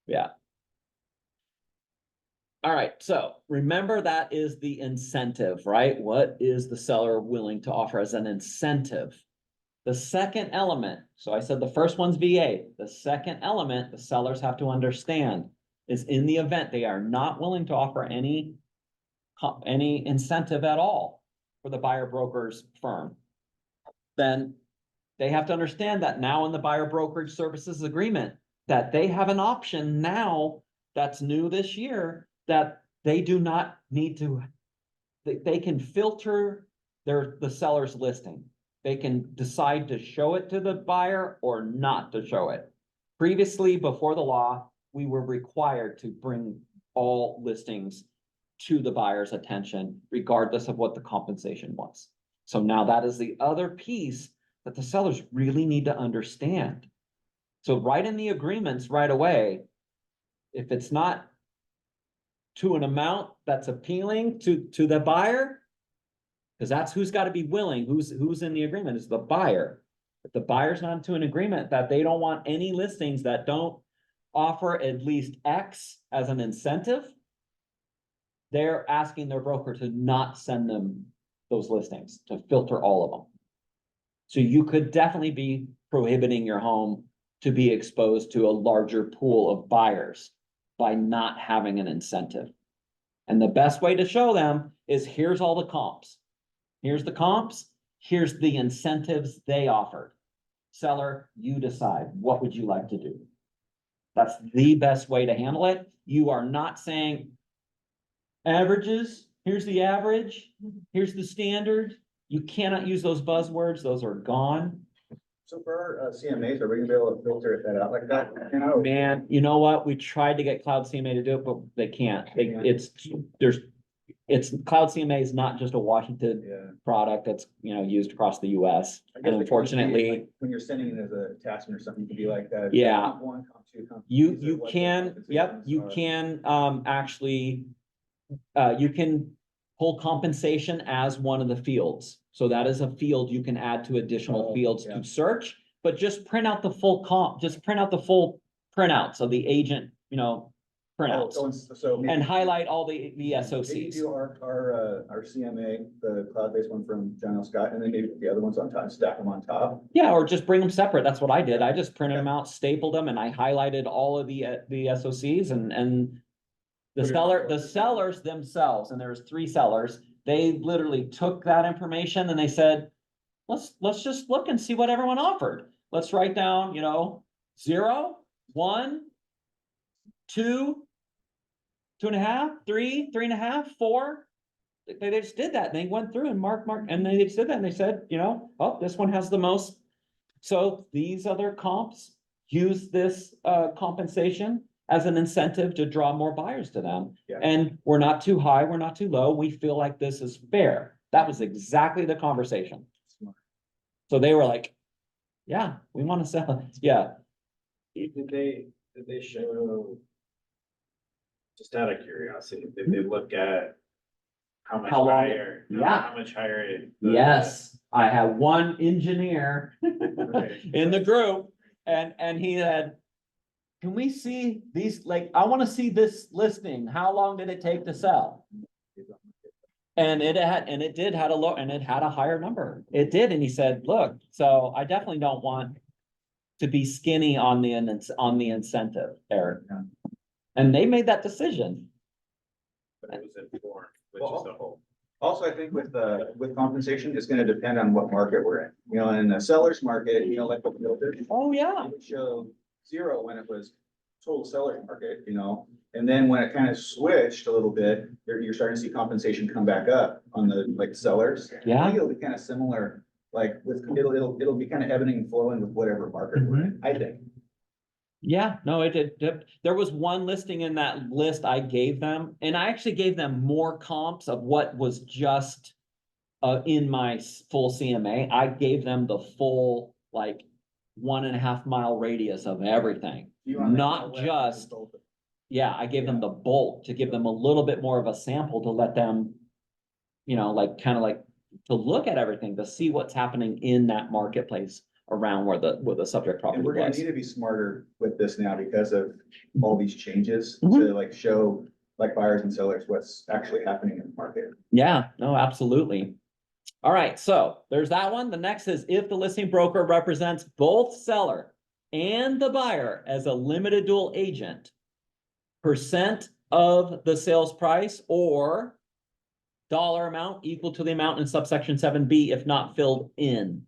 Yeah. All right, so remember that is the incentive, right? What is the seller willing to offer as an incentive? The second element, so I said the first one's VA. The second element the sellers have to understand is in the event they are not willing to offer any incentive at all for the buyer broker's firm, then they have to understand that now in the buyer brokerage services agreement, that they have an option now that's new this year, that they do not need to, they can filter the seller's listing. They can decide to show it to the buyer or not to show it. Previously, before the law, we were required to bring all listings to the buyer's attention, regardless of what the compensation was. So now that is the other piece that the sellers really need to understand. So right in the agreements right away, if it's not to an amount that's appealing to the buyer, because that's who's got to be willing, who's in the agreement is the buyer. If the buyer's not to an agreement that they don't want any listings that don't offer at least X as an incentive, they're asking their broker to not send them those listings, to filter all of them. So you could definitely be prohibiting your home to be exposed to a larger pool of buyers by not having an incentive. And the best way to show them is here's all the comps. Here's the comps, here's the incentives they offered. Seller, you decide, what would you like to do? That's the best way to handle it. You are not saying averages, here's the average, here's the standard. You cannot use those buzzwords, those are gone. So for our CMAs, are we gonna be able to filter that out like that? Man, you know what? We tried to get Cloud CMA to do it, but they can't. Cloud CMA is not just a Washington Yeah. product that's, used across the US. I And guess it could be, unfortunately, like, when you're sending it as an attachment or something, you could be like that. Yeah. Comp one, comp two, comp you these are what the can, yep, compensations you are. can actually, you can pull compensation as one of the fields. So that is a field you can add to additional Oh, fields yeah. to search, but just print out the full comp, just print out the full printouts of the agent, printouts. So maybe. And highlight all the Maybe SOCs. do our CMA, the cloud-based one from John L. Scott, and then maybe the other ones on top, stack them on top. Yeah, or just bring them separate. That's what I did. I just printed them out, stapled them, and I highlighted all of the SOCs and the sellers themselves, and there's 3 sellers, they literally took that information and they said, let's just look and see what everyone offered. Let's write down, 0, 1, 2, 2.5, 3, 3.5, 4. They just did that. They went through and mark, and they just did that and they said, oh, this one has the most. So these other comps use this compensation as an incentive to draw more buyers to them. Yeah. And we're not too high, we're not too low. We feel like this is fair. That was exactly the conversation. Smart. So they were like, yeah, we want to sell. Yeah. Did they show? Just out of curiosity, did they look at how much How long- higher? yeah. How much higher? Yes, I have one engineer Okay. in the group and he had, can we see these, I want to see this listing. How long did it take to sell? And it did had a higher number. It did. And he said, look, so I definitely don't want to be skinny on the incentive, Eric. Yeah. And they made that decision. But it was informed, which Well, is the whole. Also, I think with compensation, it's gonna depend on what market we're in. In the seller's market, like with filters, Oh, yeah. it would show 0 when it was total seller's market, And then when it kind of switched a little bit, you're starting to see compensation come back up on the, like, sellers. I Yeah. think it'll be kind of similar, like, with, it'll be kind of ebbing and flowing with whatever market we're in, I think. Yeah, no, it did. There was one listing in that list I gave them, and I actually gave them more comps of what was just in my full CMA. I gave them the full, like, 1.5 mile radius of everything. You want that Not kind of wet, just, both. yeah, I gave them the bulk to give them a little bit more of a sample to let them, like, kind of like, to look at everything, to see what's happening in that marketplace around where the subject property And we're gonna was. need to be smarter with this now because of all these changes Mhm. to, like, show, like, buyers and sellers what's actually happening in the market. Yeah, no, absolutely. All right, so there's that one. The next is if the listing broker represents both seller and the buyer as a limited dual agent, percent of the sales price or dollar amount equal to the amount in subsection 7B if not filled in.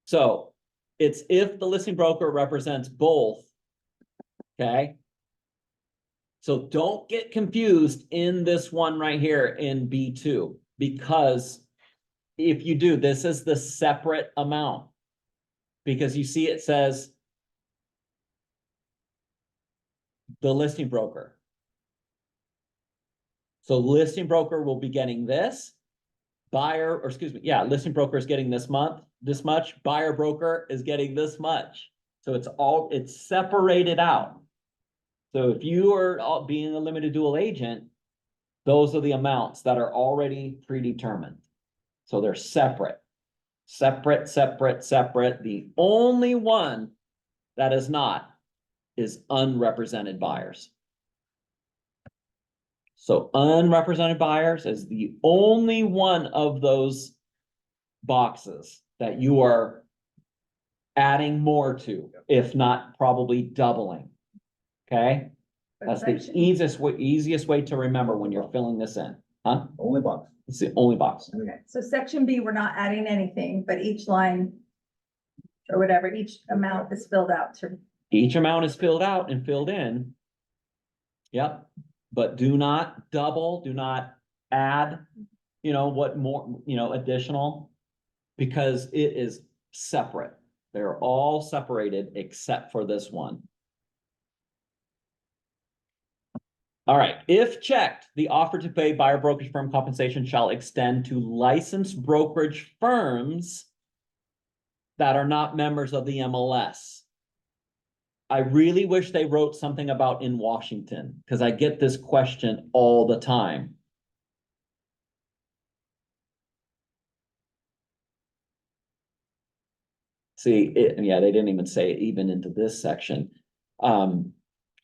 So it's if the listing broker represents both, okay? So don't get confused in this one right here in B2, because if you do, this is the separate amount. Because you see it says the listing broker. So listing broker will be getting this. Buyer, or excuse me, yeah, listing broker is getting this much, buyer broker is getting this much. So it's separated out. So if you are being a limited dual agent, those are the amounts that are already predetermined. So they're separate. Separate. The only one that is not is unrepresented buyers. So unrepresented buyers is the only one of those boxes that you are adding more to, if not probably doubling. Okay? That's the easiest way to remember when you're filling this in. Huh? Only box. It's the only box. Okay, so section B, we're not adding anything, but each line or whatever, each amount is filled out to. Each amount is filled out and filled in. Yep, but do not double, do not add, what more, additional, because it is separate. They're all separated except for this one. All right, if checked, the offer to pay buyer brokerage firm compensation shall extend to licensed brokerage firms that are not members of the MLS. I really wish they wrote something about in Washington, because I get this question all the time. See, yeah, they didn't even say it even into this section. I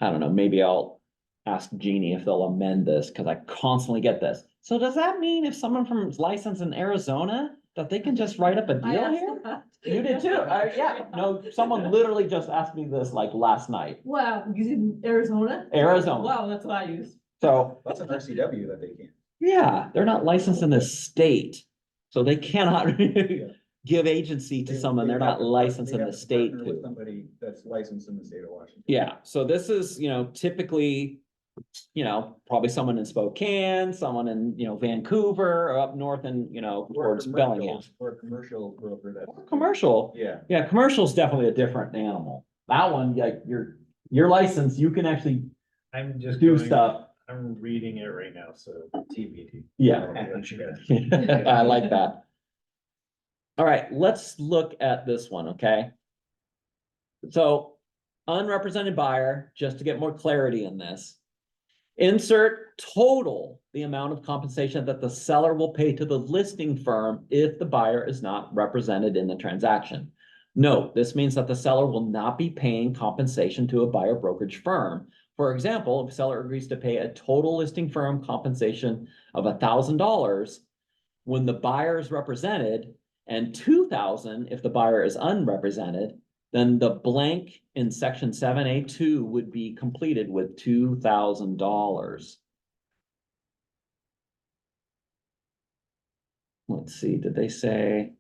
don't know, maybe I'll ask Jeannie if they'll amend this, because I constantly get this. So does that mean if someone from is licensed in Arizona, that they can just write up a I deal asked here? that. You did too. Yeah, no, someone literally just asked me this like last night. Wow, using Arizona? Arizona. Wow, that's what I use. So, That's an RCW that they can't. yeah, they're not licensed in the state, so they cannot give agency to someone they're not licensed in the state With to. somebody that's licensed in the state of Washington. Yeah, so this is, typically, probably someone in Spokane, someone in, Vancouver, or up north and, towards Bellingham. Or a commercial broker that. Commercial, Yeah. yeah, commercial is definitely a different animal. That one, like, your license, you can actually I'm just do going, stuff. I'm reading it right now, so TBD. Yeah. I'll let you guys- I like that. All right, let's look at this one, okay? So unrepresented buyer, just to get more clarity in this. Insert total the amount of compensation that the seller will pay to the listing firm if the buyer is not represented in the transaction. Note, this means that the seller will not be paying compensation to a buyer brokerage firm. For example, if seller agrees to pay a total listing firm compensation of $1,000 when the buyer is represented, and $2,000 if the buyer is unrepresented, then the blank in section 7A2 would be completed with $2,000. Let's see, did they say?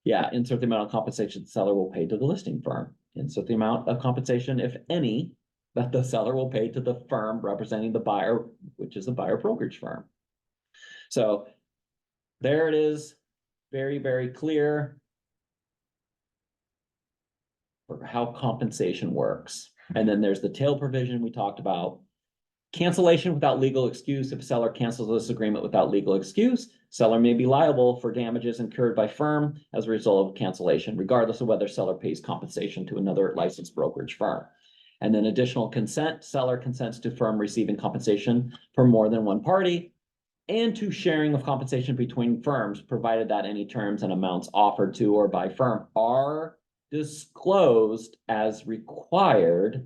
Yeah, insert the amount of compensation the seller will pay to the listing firm. Insert the amount of compensation, if any, that the seller will pay to the firm representing the buyer, which is a buyer brokerage firm. So there it is, very, very clear for how compensation works. And then there's the tail provision we talked about. Cancellation without legal excuse. If a seller cancels this agreement without legal excuse, seller may be liable for damages incurred by firm as a result of cancellation, regardless of whether seller pays compensation to another licensed brokerage firm. And then additional consent, seller consents to firm receiving compensation for more than one party and to sharing of compensation between firms, provided that any terms and amounts offered to or by firm are disclosed as required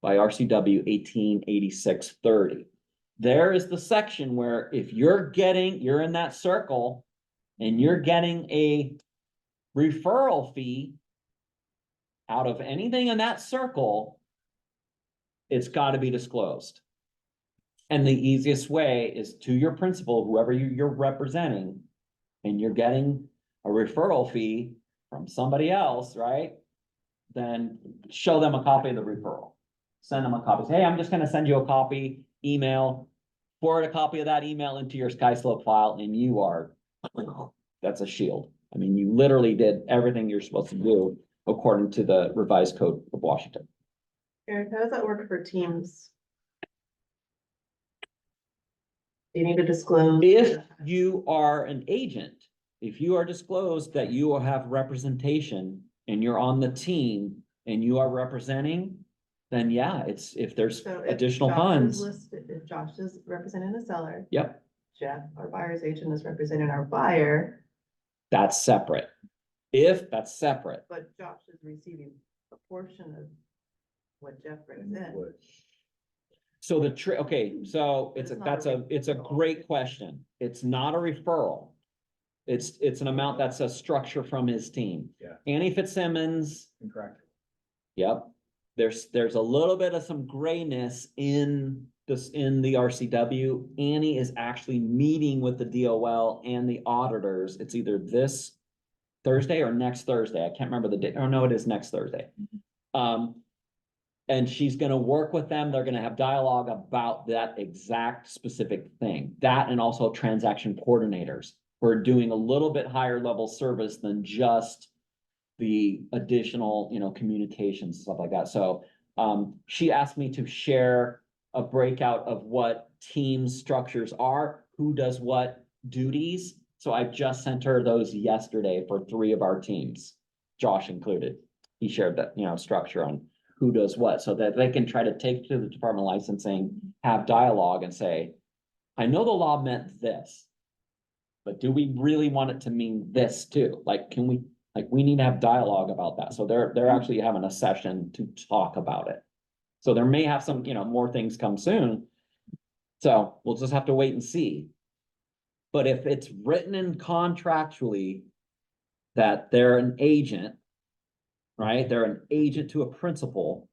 by RCW 1886-30. There is the section where if you're in that circle and you're getting a referral fee out of anything in that circle, it's got to be disclosed. And the easiest way is to your principal, whoever you're representing, and you're getting a referral fee from somebody else, right? Then show them a copy of the referral. Send them a copy. Say, hey, I'm just going to send you a copy, email, forward a copy of that email into your SkySlope file, and you are, that's a shield. I mean, you literally did everything you're supposed to do according to the revised code of Washington. Eric, how does that work for teams? Do you need to disclose? If you are an agent, if you are disclosed that you will have representation and you're on the team and you are representing, then yeah, it's, if there's So if additional Josh is funds. listed- If Josh is representing the seller. Yep, Jeff, our buyer's agent, is representing our buyer, that's separate. If that's separate. but Josh is receiving a portion of what Jeff brings in. So okay, so it's It's not a it's a referral. great question. It's not a referral. It's an amount that's a structure from his team. Yeah. Annie Fitzsimmons, Correct. yep. There's a little bit of some grayness in this, in the RCW. Annie is actually meeting with the DOL and the auditors. It's either this Thursday or next Thursday. I can't remember the date. Oh, no, it is next Thursday. And she's gonna work with them. They're gonna have dialogue about that exact specific thing. That and also transaction coordinators who are doing a little bit higher level service than just the additional, communications, stuff like that. So she asked me to share a breakout of what team structures are, who does what duties. So I just sent her those yesterday for 3 of our teams, Josh included. He shared that, structure on who does what, so that they can try to take to the Department of Licensing, have dialogue and say, I know the law meant this, but do we really want it to mean this too? Like, we need to have dialogue about that. So they're actually having a session to talk about it. So there may have some, more things come soon. So we'll just have to wait and see. But if it's written in contractually that they're an agent, right? They're an agent to a principal.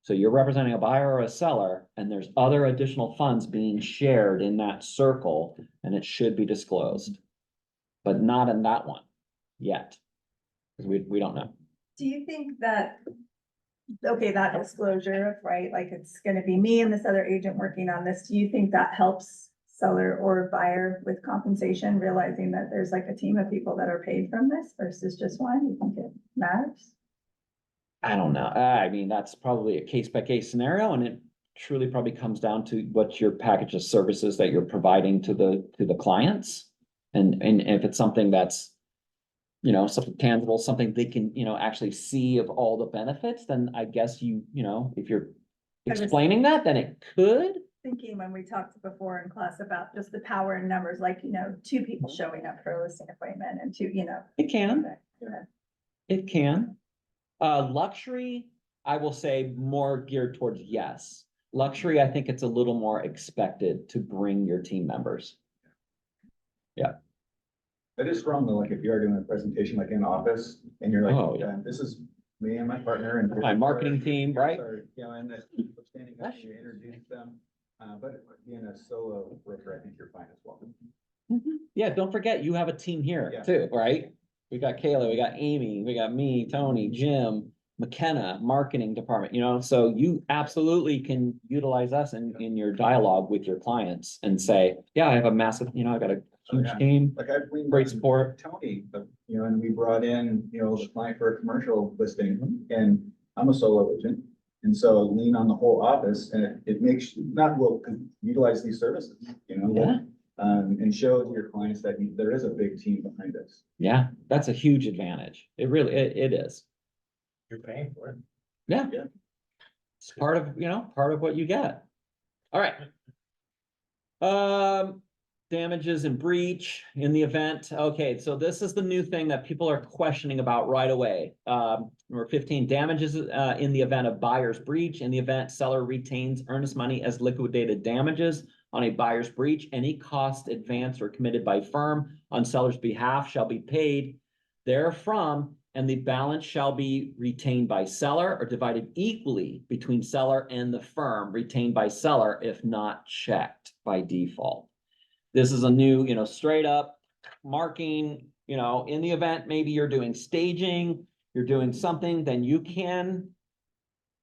So you're representing a buyer or a seller, and there's other additional funds being shared in that circle, and it should be disclosed. But not in that one yet, because we don't know. Do you think that, okay, that disclosure, right, like it's gonna be me and this other agent working on this, do you think that helps seller or buyer with compensation, realizing that there's like a team of people that are paid from this versus just one? You think it matters? I don't know. I mean, that's probably a case by case scenario, and it truly probably comes down to what your package of services that you're providing to the clients. And if it's something that's, something tangible, something they can, actually see of all the benefits, then I guess if you're explaining that, then it could. Thinking when we talked before in class about just the power in numbers, like, 2 people showing up for a listing appointment and 2, It can. Okay, go ahead. It can. Luxury, I will say more geared towards yes. Luxury, I think it's a little more expected to bring your team members. Yeah. That is strong though, like if you are doing a presentation like in office and you're like, Oh, yeah. this is me and my partner and. My marketing team, right? And that standing up, you introduce them, but being a solo broker, I think you're fine as well. Yeah, don't forget, you have a team here Yeah. too, right? We got Kayla, we got Amy, we got me, Tony, Jim, McKenna marketing department, you know, so you absolutely can utilize us in your dialogue with your clients and say, yeah, I have a massive, you know, I got a huge yeah. team, Like I've leaned great on support. Tony, you know, and we brought in, you know, the client for a commercial listing, and I'm a solo agent. And so lean on the whole office, and it makes, not will utilize these services, you know? Yeah. And show your clients that there is a big team behind us. Yeah, that's a huge advantage. It really, it is. You're paying for it. Yeah. Yeah. It's part of, you know, part of what you get. All right. Damages and breach in the event. Okay, so this is the new thing that people are questioning about right away. Number 15, damages in the event of buyer's breach. In the event seller retains earnest money as liquidated damages on a buyer's breach, any cost advanced or committed by firm on seller's behalf shall be paid therefrom, and the balance shall be retained by seller or divided equally between seller and the firm retained by seller if not checked by default. This is a new, you know, straight up marking, you know, in the event maybe you're doing staging, you're doing something, then you can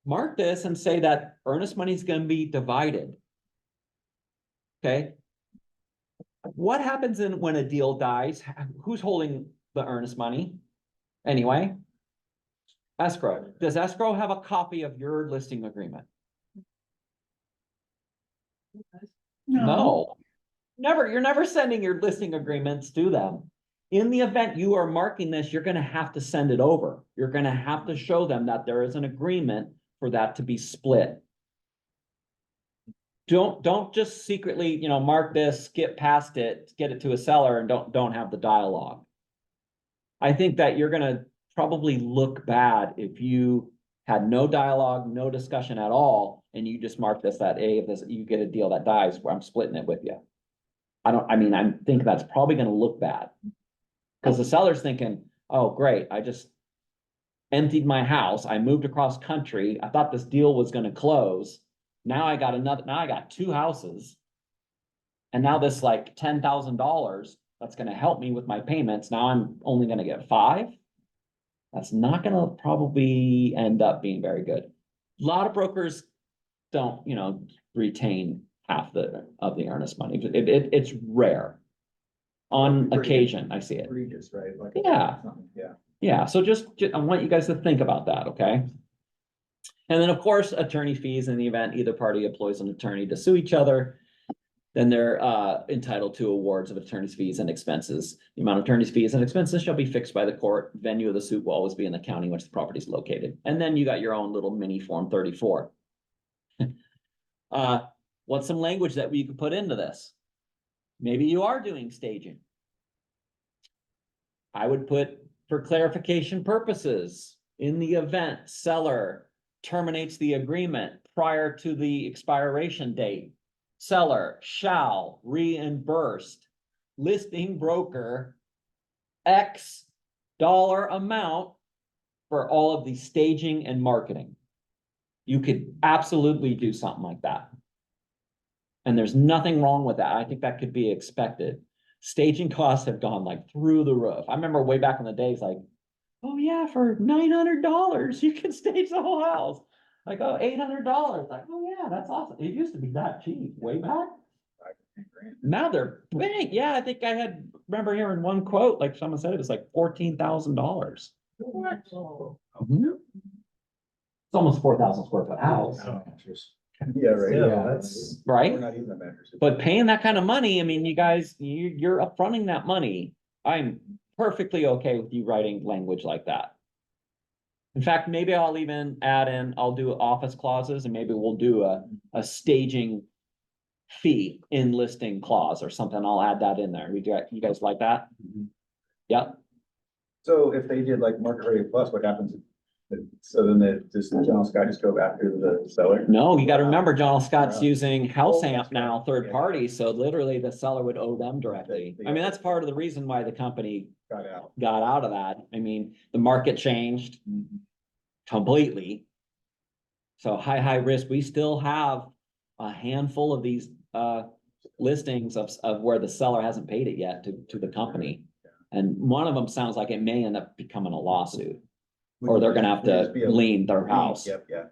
mark this and say that earnest money is going to be divided. Okay. What happens when a deal dies? Who's holding the earnest money? Anyway, escrow. Does escrow have a copy of your listing agreement? No. Never, you're never sending your listing agreements to them. In the event you are marking this, you're gonna have to send it over. You're gonna have to show them that there is an agreement for that to be split. Don't just secretly, you know, mark this, skip past it, get it to a seller and don't have the dialogue. I think that you're gonna probably look bad if you had no dialogue, no discussion at all, and you just mark this that, hey, if this, you get a deal that dies, where I'm splitting it with you. I think that's probably gonna look bad. Because the seller's thinking, oh, great, I just emptied my house, I moved across country, I thought this deal was gonna close. Now I got two houses. And now this like $10,000 that's gonna help me with my payments, now I'm only gonna get 5. That's not gonna probably end up being very good. A lot of brokers don't, you know, retain half of the earnest money. It's rare. On occasion, I see it. Egregious, right? Like, Yeah. Yeah. Yeah, so just I want you guys to think about that, okay? And then, of course, attorney fees in the event either party employs an attorney to sue each other, then they're entitled to awards of attorney's fees and expenses. The amount of attorney's fees and expenses shall be fixed by the court. Venue of the suit will always be in the county in which the property is located. And then you got your own little mini Form 34. What's some language that we could put into this? Maybe you are doing staging. I would put, for clarification purposes, in the event seller terminates the agreement prior to the expiration date, seller shall reimburse listing broker X dollar amount for all of the staging and marketing. You could absolutely do something like that. And there's nothing wrong with that. I think that could be expected. Staging costs have gone like through the roof. I remember way back in the days, like, oh yeah, for $900, you can stage the whole house. Like, oh, $800. Like, oh yeah, that's awesome. It used to be that cheap way back. Now they're big. Yeah, I think remember hearing one quote, like someone said it was like $14,000. It's almost 4,000 square foot house. Yeah, right. Yeah, that's. Right? We're not even a membership. But paying that kind of money, I mean, you guys, you're upfronting that money. I'm perfectly okay with you writing language like that. In fact, maybe I'll even add in, I'll do office clauses and maybe we'll do a staging fee in listing clause or something. I'll add that in there. You guys like that? Yeah. So if they did like market rate plus, what happens? So then does General Scott just go after the seller? No, you gotta remember, John Scott's Wow. using House Oh, Amp that's now, right. third Yeah. party, so literally the seller would owe them directly. I mean, that's part of the reason why the company Got out. got out of that. I mean, the market changed completely. So high risk, we still have a handful of these listings of where the seller hasn't paid it yet to the company. And one of them sounds like it may end up becoming a lawsuit. or they're gonna have Would to just be a lien their house, Yep, yeah.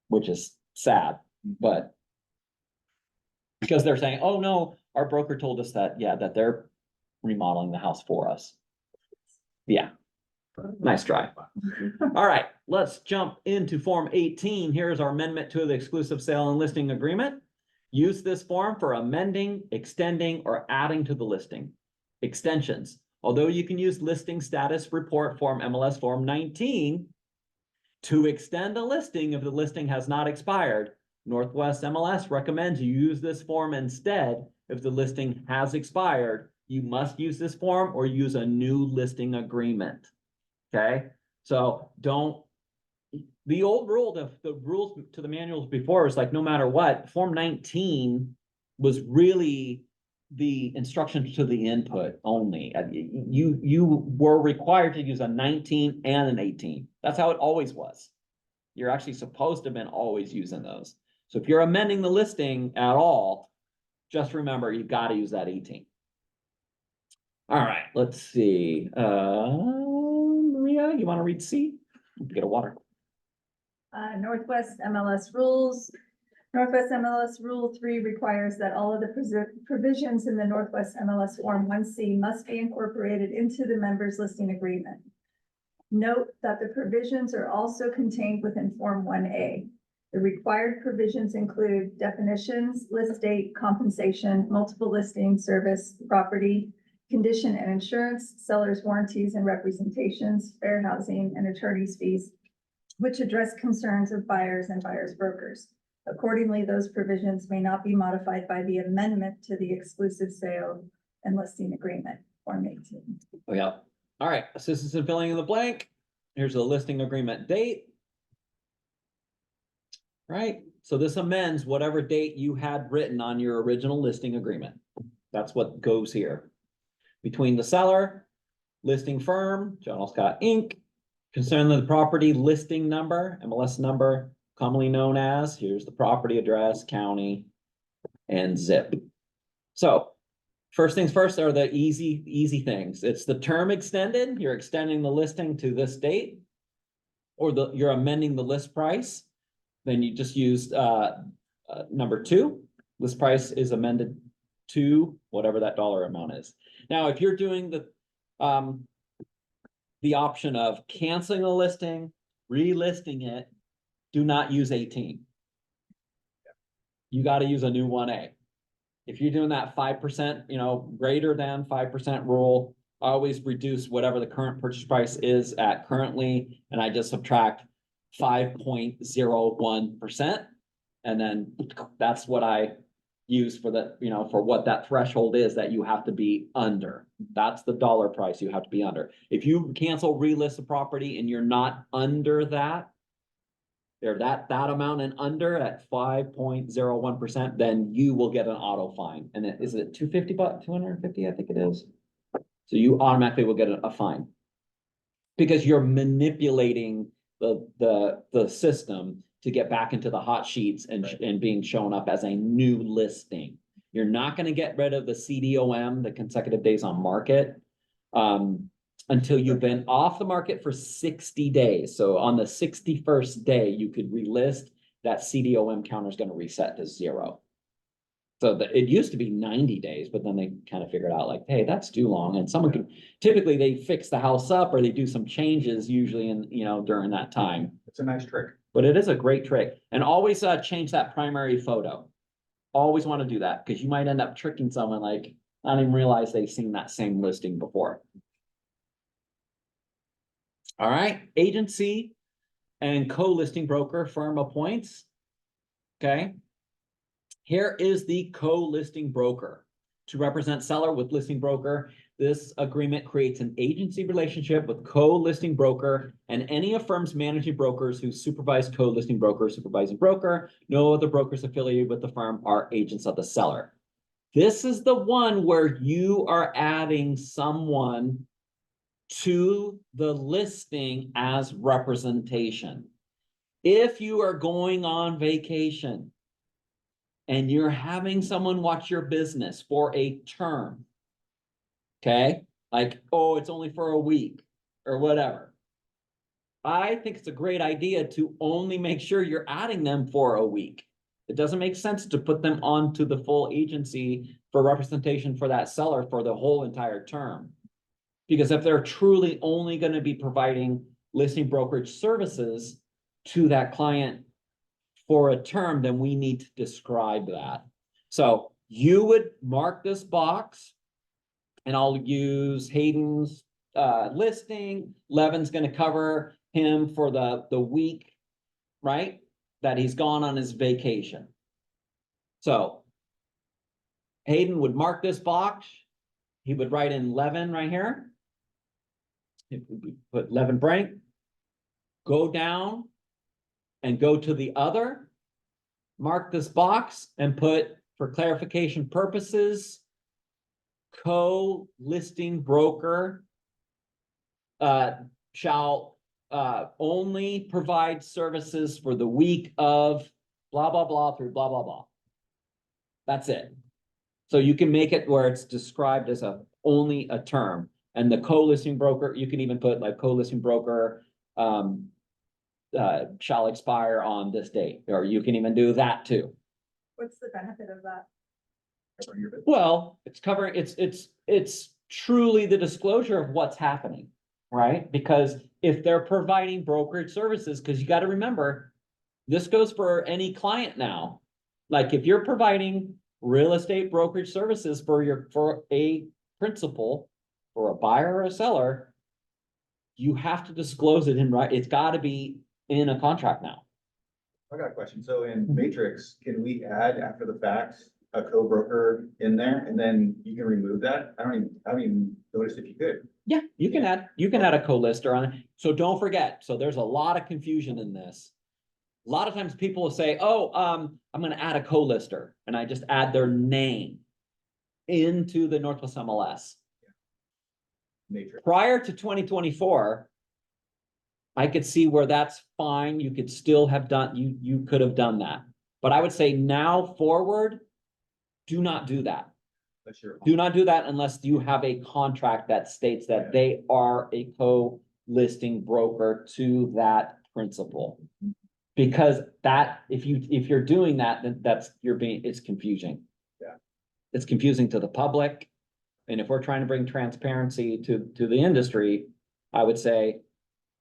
which is sad, but. Because they're saying, oh no, our broker told us that, yeah, that they're remodeling the house for us. Yeah. Nice try. All right, let's jump into Form 18. Here's our amendment to the exclusive sale and listing agreement. Use this form for amending, extending, or adding to the listing. Extensions. Although you can use listing status report form MLS Form 19 to extend a listing if the listing has not expired, Northwest MLS recommends you use this form instead. If the listing has expired, you must use this form or use a new listing agreement. Okay, so the old rule, the rules to the manuals before was like, no matter what, Form 19 was really the instructions to the input only. You were required to use a 19 and an 18. That's how it always was. You're actually supposed to have been always using those. So if you're amending the listing at all, just remember you got to use that 18. All right, let's see. Maria, you want to read C? Get a water. Northwest MLS rules. Northwest MLS Rule 3 requires that all of the provisions in the Northwest MLS Form 1C must be incorporated into the members listing agreement. Note that the provisions are also contained within Form 1A. The required provisions include definitions, list date, compensation, multiple listing, service, property, condition and insurance, seller's warranties and representations, fair housing, and attorney's fees, which address concerns of buyers and buyers brokers. Accordingly, those provisions may not be modified by the amendment to the exclusive sale and listing agreement, Form 18. Oh, yeah. All right, assistance in filling in the blank. Here's the listing agreement date. Right, so this amends whatever date you had written on your original listing agreement. That's what goes here. Between the seller, listing firm, John L. Scott Inc., concern of the property listing number, MLS number, commonly known as, here's the property address, county, and zip. So first things first are the easy things. It's the term extended. You're extending the listing to this date, or you're amending the list price. Then you just used number 2. List price is amended to whatever that dollar amount is. Now, if you're doing the option of canceling a listing, relisting it, do not use 18. You got to use a new 1A. If you're doing that 5%, greater than 5% rule, always reduce whatever the current purchase price is at currently, and I just subtract 5.01%. And then that's what I use for the, for what that threshold is that you have to be under. That's the dollar price you have to be under. If you cancel relist a property and you're not under that, or that amount and under at 5.01%, then you will get an auto fine. And is it $250, $250? I think it is. So you automatically will get a fine because you're manipulating the system to get back into the hot sheets and being shown up as a new listing. You're not going to get rid of the CDOM, the consecutive days on market, until you've been off the market for 60 days. So on the 61st day, you could relist. That CDOM counter is going to reset to 0. So it used to be 90 days, but then they kind of figured out like, hey, that's too long. And someone can, typically they fix the house up or they do some changes usually in, during that time. It's a nice trick. But it is a great trick. And always change that primary photo. Always want to do that because you might end up tricking someone like, I don't even realize they've seen that same listing before. All right, agency and co-listing broker firm appoints. Okay. Here is the co-listing broker. To represent seller with listing broker, this agreement creates an agency relationship with co-listing broker and any of firm's managing brokers who supervise co-listing broker, supervising broker. No other brokers affiliated with the firm are agents of the seller. This is the one where you are adding someone to the listing as representation. If you are going on vacation and you're having someone watch your business for a term, okay? Like, oh, it's only for a week or whatever. I think it's a great idea to only make sure you're adding them for a week. It doesn't make sense to put them onto the full agency for representation for that seller for the whole entire term. Because if they're truly only going to be providing listing brokerage services to that client for a term, then we need to describe that. So you would mark this box, and I'll use Hayden's listing. Levin's going to cover him for the week, right? That he's gone on his vacation. So Hayden would mark this box. He would write in Levin right here. If we put Levin Brink, go down and go to the other, mark this box and put, for clarification purposes, co-listing broker shall only provide services for the week of blah, blah, blah through blah, blah, blah. That's it. So you can make it where it's described as only a term. And the co-listing broker, you can even put like co-listing broker shall expire on this date, or you can even do that too. What's the benefit of that? Well, it's covering, it's truly the disclosure of what's happening, right? Because if they're providing brokerage services, because you got to remember, this goes for any client now. Like if you're providing real estate brokerage services for a principal, for a buyer or a seller, you have to disclose it in right. It's got to be in a contract now. I got a question. So in Matrix, can we add after the fact a co-broker in there and then you can remove that? I don't even notice if you could. Yeah, you can add a co-lister on it. So don't forget. So there's a lot of confusion in this. A lot of times people will say, oh, I'm going to add a co-lister, and I just add their name into the Northwest MLS. Matrix. Prior to 2024, I could see where that's fine. You could still have done, you could have done that. But I would say now forward, do not do that. Do not do that unless you have a contract that states that they are a co-listing broker to that principal. Because that, if you're doing that, then it's confusing. Yeah. It's confusing to the public. And if we're trying to bring transparency to the industry, I would say,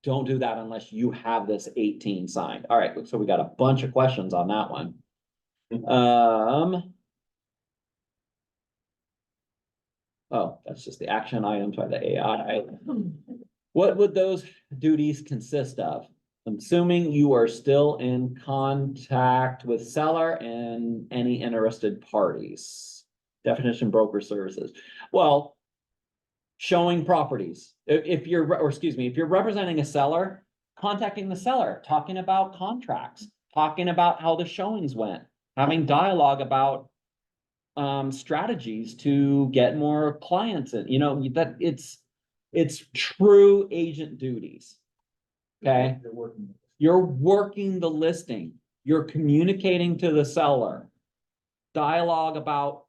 don't do that unless you have this 18 signed. All right, so we got a bunch of questions on that one. Oh, that's just the action items by the AI. What would those duties consist of? I'm assuming you are still in contact with seller and any interested parties. Definition broker services. Well, showing properties. If you're representing a seller, contacting the seller, talking about contracts, talking about how the showings went, having dialogue about strategies to get more clients in, that it's true agent duties. Okay. You're working the listing. You're communicating to the seller. Dialogue about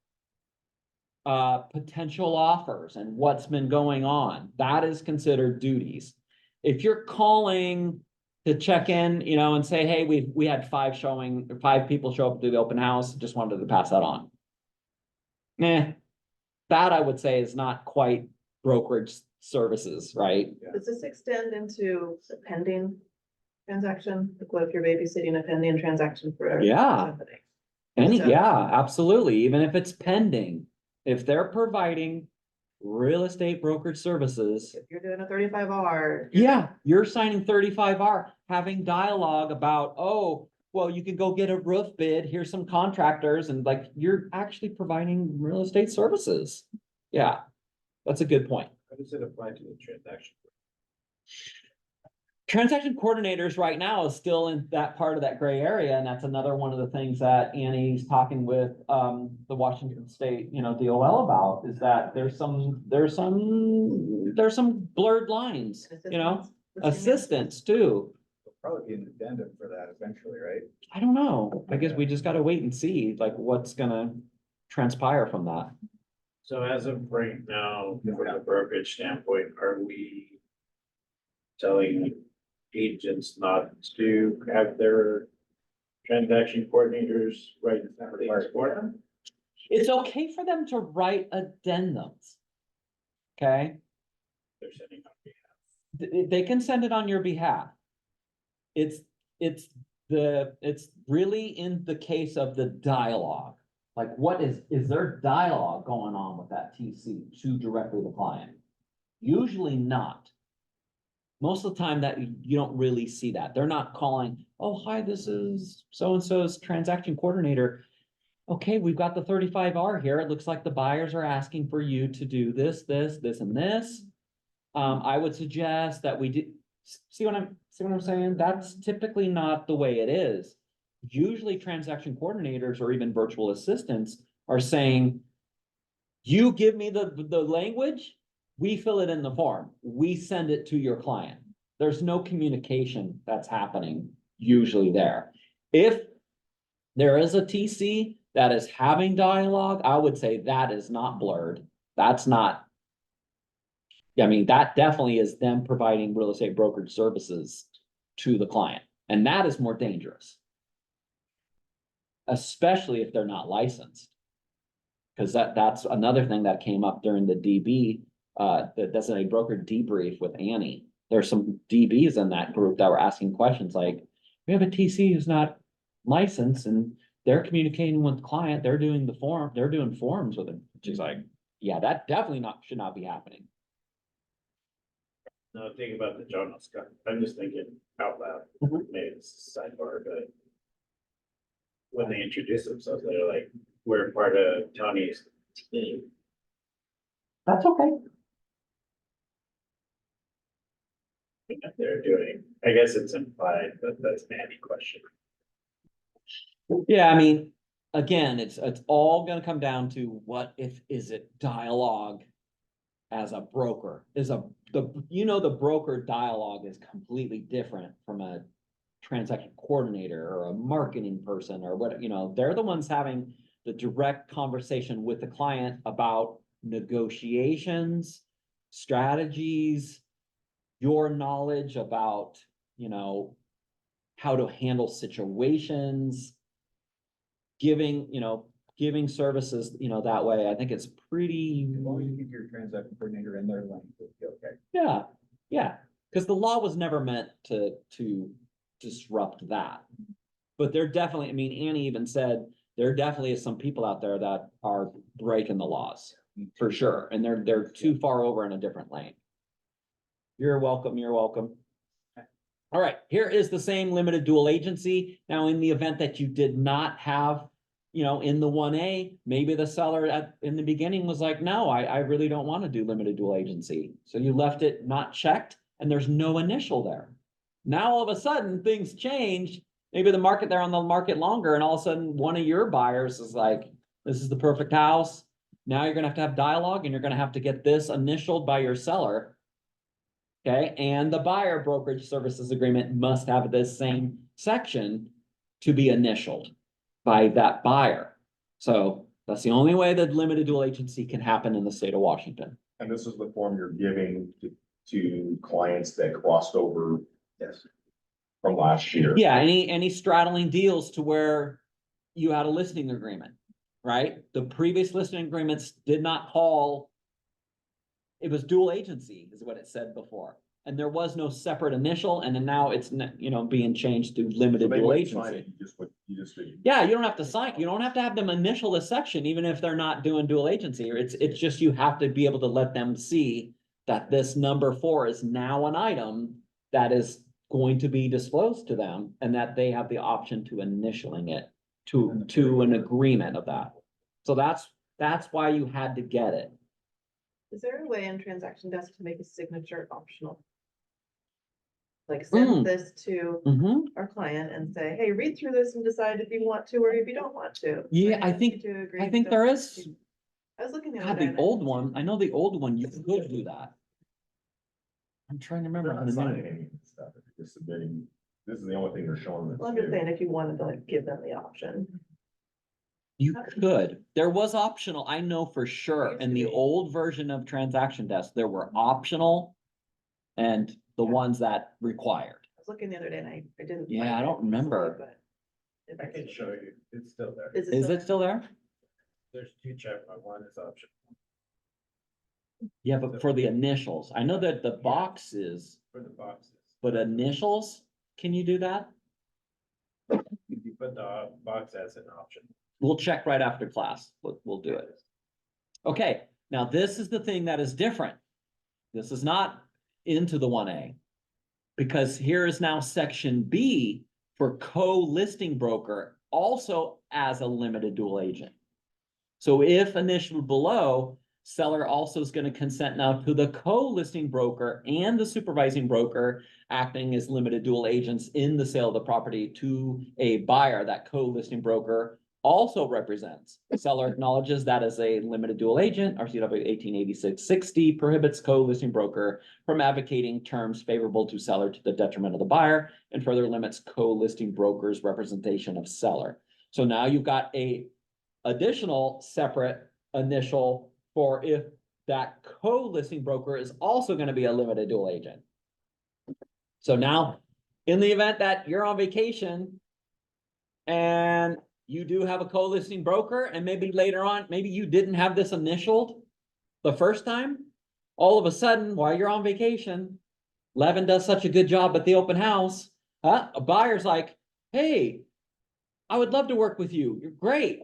potential offers and what's been going on. That is considered duties. If you're calling to check in, and say, hey, we had 5 people show up to the open house, just wanted to pass that on. That I would say is not quite brokerage services, right? Does this extend into a pending transaction? Like what if you're babysitting a pending transaction for? Yeah. Somebody? So- Absolutely. Even if it's pending, if they're providing real estate brokerage services. If you're doing a 35R. Yeah, you're signing 35R, having dialogue about, oh, well, you can go get a roof bid. Here's some contractors, and like you're actually providing real estate services. Yeah, that's a good point. How does it apply to the transaction? Transaction coordinators right now is still in that part of that gray area, and that's another one of the things that Annie's talking with the Washington State, DOL about, is that there's some blurred lines, assistance too. There'll probably be an addendum for that eventually, right? I don't know. I guess we just gotta wait and see like what's gonna transpire from that. So as of right now, from a brokerage standpoint, are we telling agents not to have their transaction coordinators write things for them? It's okay for them to write addendums. Okay, They're sending on behalf. they can send it on your behalf. It's really in the case of the dialogue. Like, what is there dialogue going on with that TC to directly the client? Usually not. Most of the time that you don't really see that. They're not calling, oh, hi, this is so-and-so's transaction coordinator. Okay, we've got the 35R here. It looks like the buyers are asking for you to do this, and this. I would suggest that we do, see what I'm saying? That's typically not the way it is. Usually transaction coordinators or even virtual assistants are saying, you give me the language, we fill it in the form, we send it to your client. There's no communication that's happening usually there. If there is a TC that is having dialogue, I would say that is not blurred. That's not, I mean, that definitely is them providing real estate brokerage services to the client. And that is more dangerous. Especially if they're not licensed. Because that's another thing that came up during the DB, the designated broker debrief with Annie. There's some DBs in that group that were asking questions like, we have a TC who's not licensed and they're communicating with the client, they're doing forms with him. She's like, yeah, that definitely should not be happening. No, think about the Jonas guy. I'm just thinking out loud. Mhm. Maybe it's a sidebar, but when they introduce themselves, they're like, we're part of Tony's team. That's okay. That they're doing. I guess it's implied, but that's an Andy question. Yeah, I mean, again, it's all gonna come down to is it dialogue as a broker? The broker dialogue is completely different from a transaction coordinator or a marketing person or what, they're the ones having the direct conversation with the client about negotiations, strategies, your knowledge about, how to handle situations, giving services, that way. I think it's pretty. As long as you keep your transaction coordinator in their lane, it'll be okay. Yeah, because the law was never meant to disrupt that. But there definitely, I mean, Annie even said, there definitely is some people out there that are breaking the laws, for sure, and they're too far over in a different lane. You're welcome. All right, here is the same limited dual agency. Now, in the event that you did not have, in the 1A, maybe the seller in the beginning was like, no, I really don't want to do limited dual agency. So you left it not checked and there's no initial there. Now, all of a sudden, things change. Maybe they're on the market longer and all of a sudden one of your buyers is like, this is the perfect house. Now you're gonna have dialogue and you're gonna have to get this initialed by your seller. Okay, and the buyer brokerage services agreement must have this same section to be initialed by that buyer. So that's the only way that limited dual agency can happen in the state of Washington. And this is the form you're giving to clients that crossed over. Yes. From last year. Yeah, any straddling deals to where you had a listing agreement, right? The previous listing agreements did not call. It was dual agency is what it said before. And there was no separate initial, and then now it's, being changed to limited dual agency. You just. Yeah, you don't have to sign, you don't have to have them initial a section, even if they're not doing dual agency. It's just you have to be able to let them see that this number 4 is now an item that is going to be disclosed to them, and that they have the option to initialing it to an agreement of that. So that's why you had to get it. Is there a way in transaction desk to make a signature optional? Like send this to our client and say, hey, read through this and decide if you want to or if you don't want to. Yeah, Like, I think to agree I think to- there is. I was looking at God, the old one, I know the old one, you could do that. I'm trying to remember. They're not signing any of this stuff. They're just submitting. This is the only thing they're showing. Well, I'm just saying, if you wanted to like give them the option. You could. There was optional, I know for sure. Used In to the be. old version of transaction desk, there were optional and the ones that required. I was looking the other day and I didn't. Yeah, find I it don't easily, remember. but if I it's- can show you, it's still there. Is Is it still there? There's two checkmark, one is option Yeah, but for the initials, I know that the boxes, for the boxes. but initials, can you do that? If you put the box as an option. We'll check right after class. We'll do it. Okay, now this is the thing that is different. This is not into the 1A. Because here is now section B for co-listing broker, also as a limited dual agent. So if initialed below, seller also is going to consent now to the co-listing broker and the supervising broker acting as limited dual agents in the sale of the property to a buyer that co-listing broker also represents. Seller acknowledges that as a limited dual agent, RCW 1886-60 prohibits co-listing broker from advocating terms favorable to seller to the detriment of the buyer and further limits co-listing broker's representation of seller. So now you've got a additional separate initial for if that co-listing broker is also going to be a limited dual agent. So now, in the event that you're on vacation and you do have a co-listing broker, and maybe later on, maybe you didn't have this initialed the first time, all of a sudden, while you're on vacation, Levin does such a good job at the open house, a buyer's like, hey, I would love to work with you. You're great.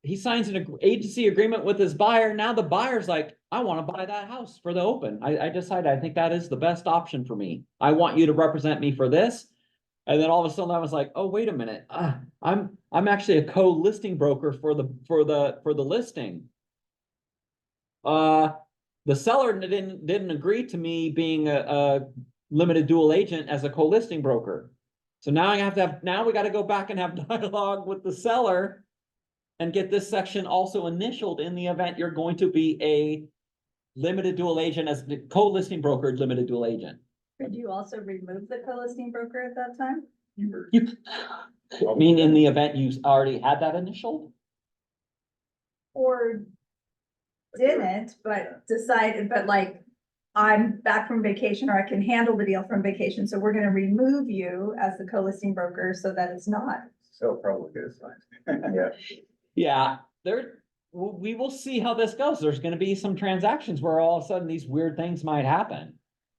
He signs an agency agreement with his buyer. Now the buyer's like, I want to buy that house for the open. I decided I think that is the best option for me. I want you to represent me for this. And then all of a sudden I was like, oh, wait a minute. I'm actually a co-listing broker for the listing. The seller didn't agree to me being a limited dual agent as a co-listing broker. So now now we got to go back and have dialogue with the seller and get this section also initialed in the event you're going to be a limited dual agent as the co-listing broker, limited dual agent. Could you also remove the co-listing broker at that time? You mean in the event you already had that initialed? Or didn't, but decided, but like, I'm back from vacation or I can handle the deal from vacation, so we're gonna remove you as the co-listing broker so that it's not. So probably good sign. Yeah. Yeah, we will see how this goes. There's gonna be some transactions where all of a sudden these weird things might happen.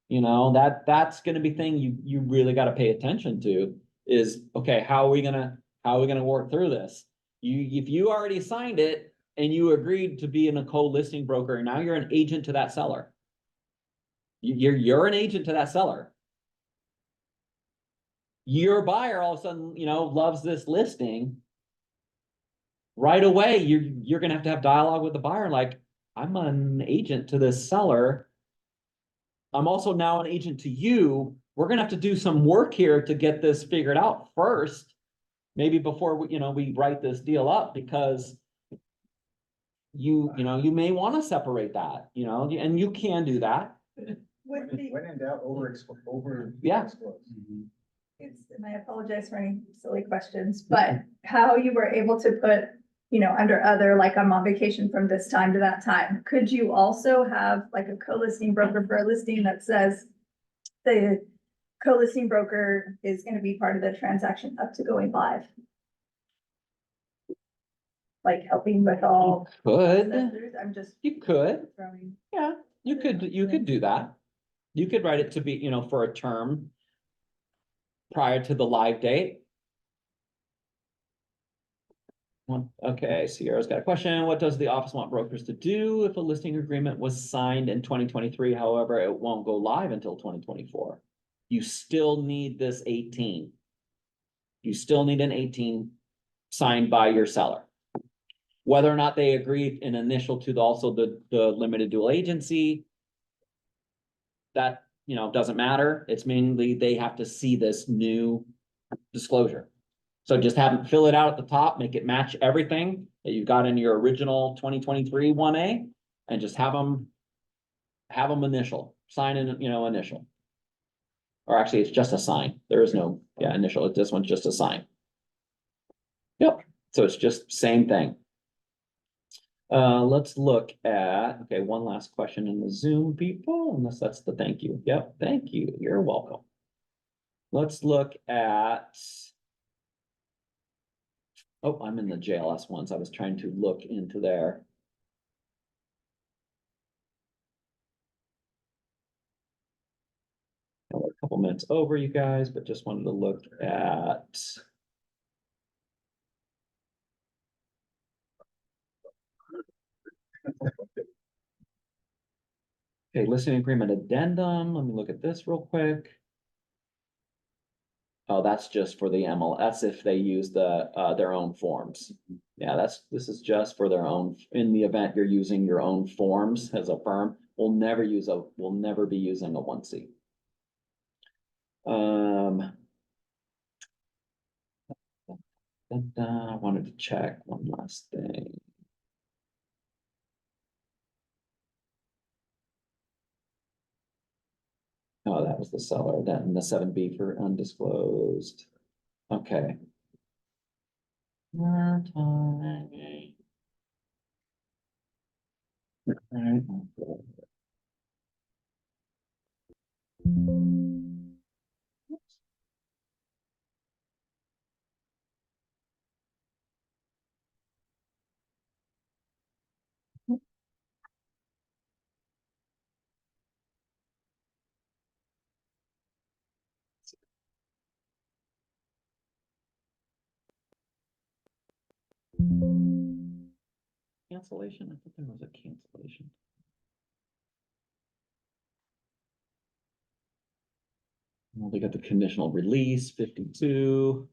You know, that's gonna be thing you really gotta pay attention to is, okay, how are we gonna work through this? If you already signed it and you agreed to be in a co-listing broker, now you're an agent to that seller. You're an agent to that seller. Your buyer all of a sudden, loves this listing. Right away, you're gonna have to have dialogue with the buyer, like, I'm an agent to this seller. I'm also now an agent to you. We're gonna have to do some work here to get this figured out first. Maybe before we write this deal up, because you may want to separate that, and you can do that. Would be, When in doubt, over. Yeah. disclose. and I apologize for any silly questions, but how you were able to put, under other, like I'm on vacation from this time to that time. Could you also have like a co-listing broker for a listing that says the co-listing broker is gonna be part of the transaction up to going live? Like helping with all. Could, I'm just you could, throwing. yeah, you could do that. You could write it to be, for a term prior to the live date. Okay, Sierra's got a question. What does the office want brokers to do if a listing agreement was signed in 2023? However, it won't go live until 2024. You still need this 18. You still need an 18 signed by your seller. Whether or not they agree in initial to also the limited dual agency, that, doesn't matter. It's mainly they have to see this new disclosure. So just have them fill it out at the top, make it match everything that you've got in your original 2023 1A, and just have them initial, sign in, initial. Or actually, it's just a sign. There is no, initial. This one's just a sign. Yep. So it's just same thing. Let's look at, okay, one last question in the Zoom, people, unless that's the thank you. Yep, thank you. You're welcome. let's look at. Oh, I'm in the JLS ones. I was trying to look into there. We're a couple minutes over, you guys, but just wanted to look at. Okay, listing agreement addendum. Let me look at this real quick. Oh, that's just for the ML. That's if they use their own forms. Yeah, this is just for their own, in the event you're using your own forms as a firm, we'll never be using a 1C. I wanted to check one last thing. Oh, that was the seller, then the 7B for undisclosed. Okay. Alright. Cancellation, I thought there was a cancellation. Well, they got the conditional release, 52.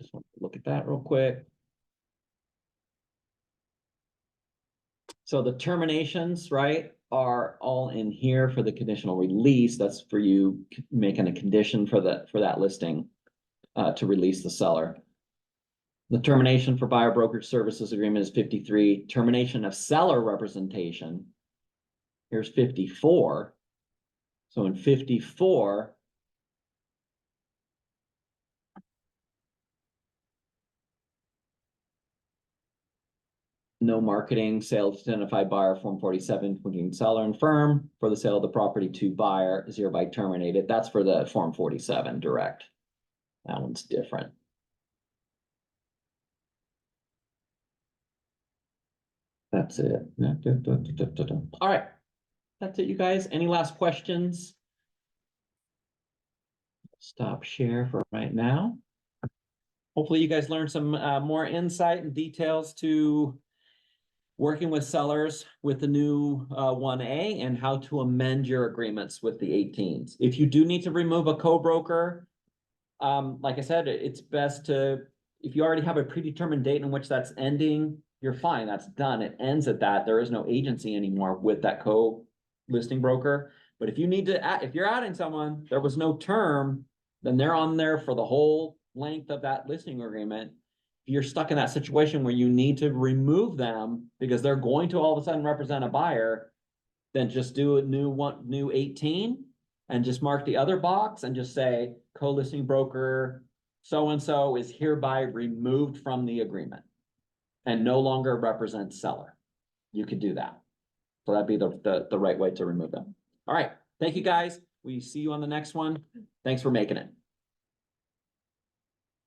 Just want to look at that real quick. So the terminations, right, are all in here for the conditional release. That's for you making a condition for that listing to release the seller. The termination for buyer brokerage services agreement is 53. Termination of seller representation. Here's 54. So in 54, no marketing, sale to identified buyer, Form 47 between seller and firm for the sale of the property to buyer is hereby terminated. That's for the Form 47 direct. That one's different. That's it. All right. That's it, you guys. Any last questions? Stop share for right now. Hopefully you guys learned some more insight and details to working with sellers with the new 1A and how to amend your agreements with the 18s. If you do need to remove a co-broker, like I said, it's best to, if you already have a predetermined date in which that's ending, you're fine, that's done. It ends at that. There is no agency anymore with that co-listing broker. But if you need to add, if you're adding someone, there was no term, then they're on there for the whole length of that listing agreement. If you're stuck in that situation where you need to remove them because they're going to all of a sudden represent a buyer, then just do a new 18 and just mark the other box and just say co-listing broker so-and-so is hereby removed from the agreement and no longer represents seller. You could do that. So that'd be the right way to remove them. All right. Thank you guys. We see you on the next one. Thanks for making it.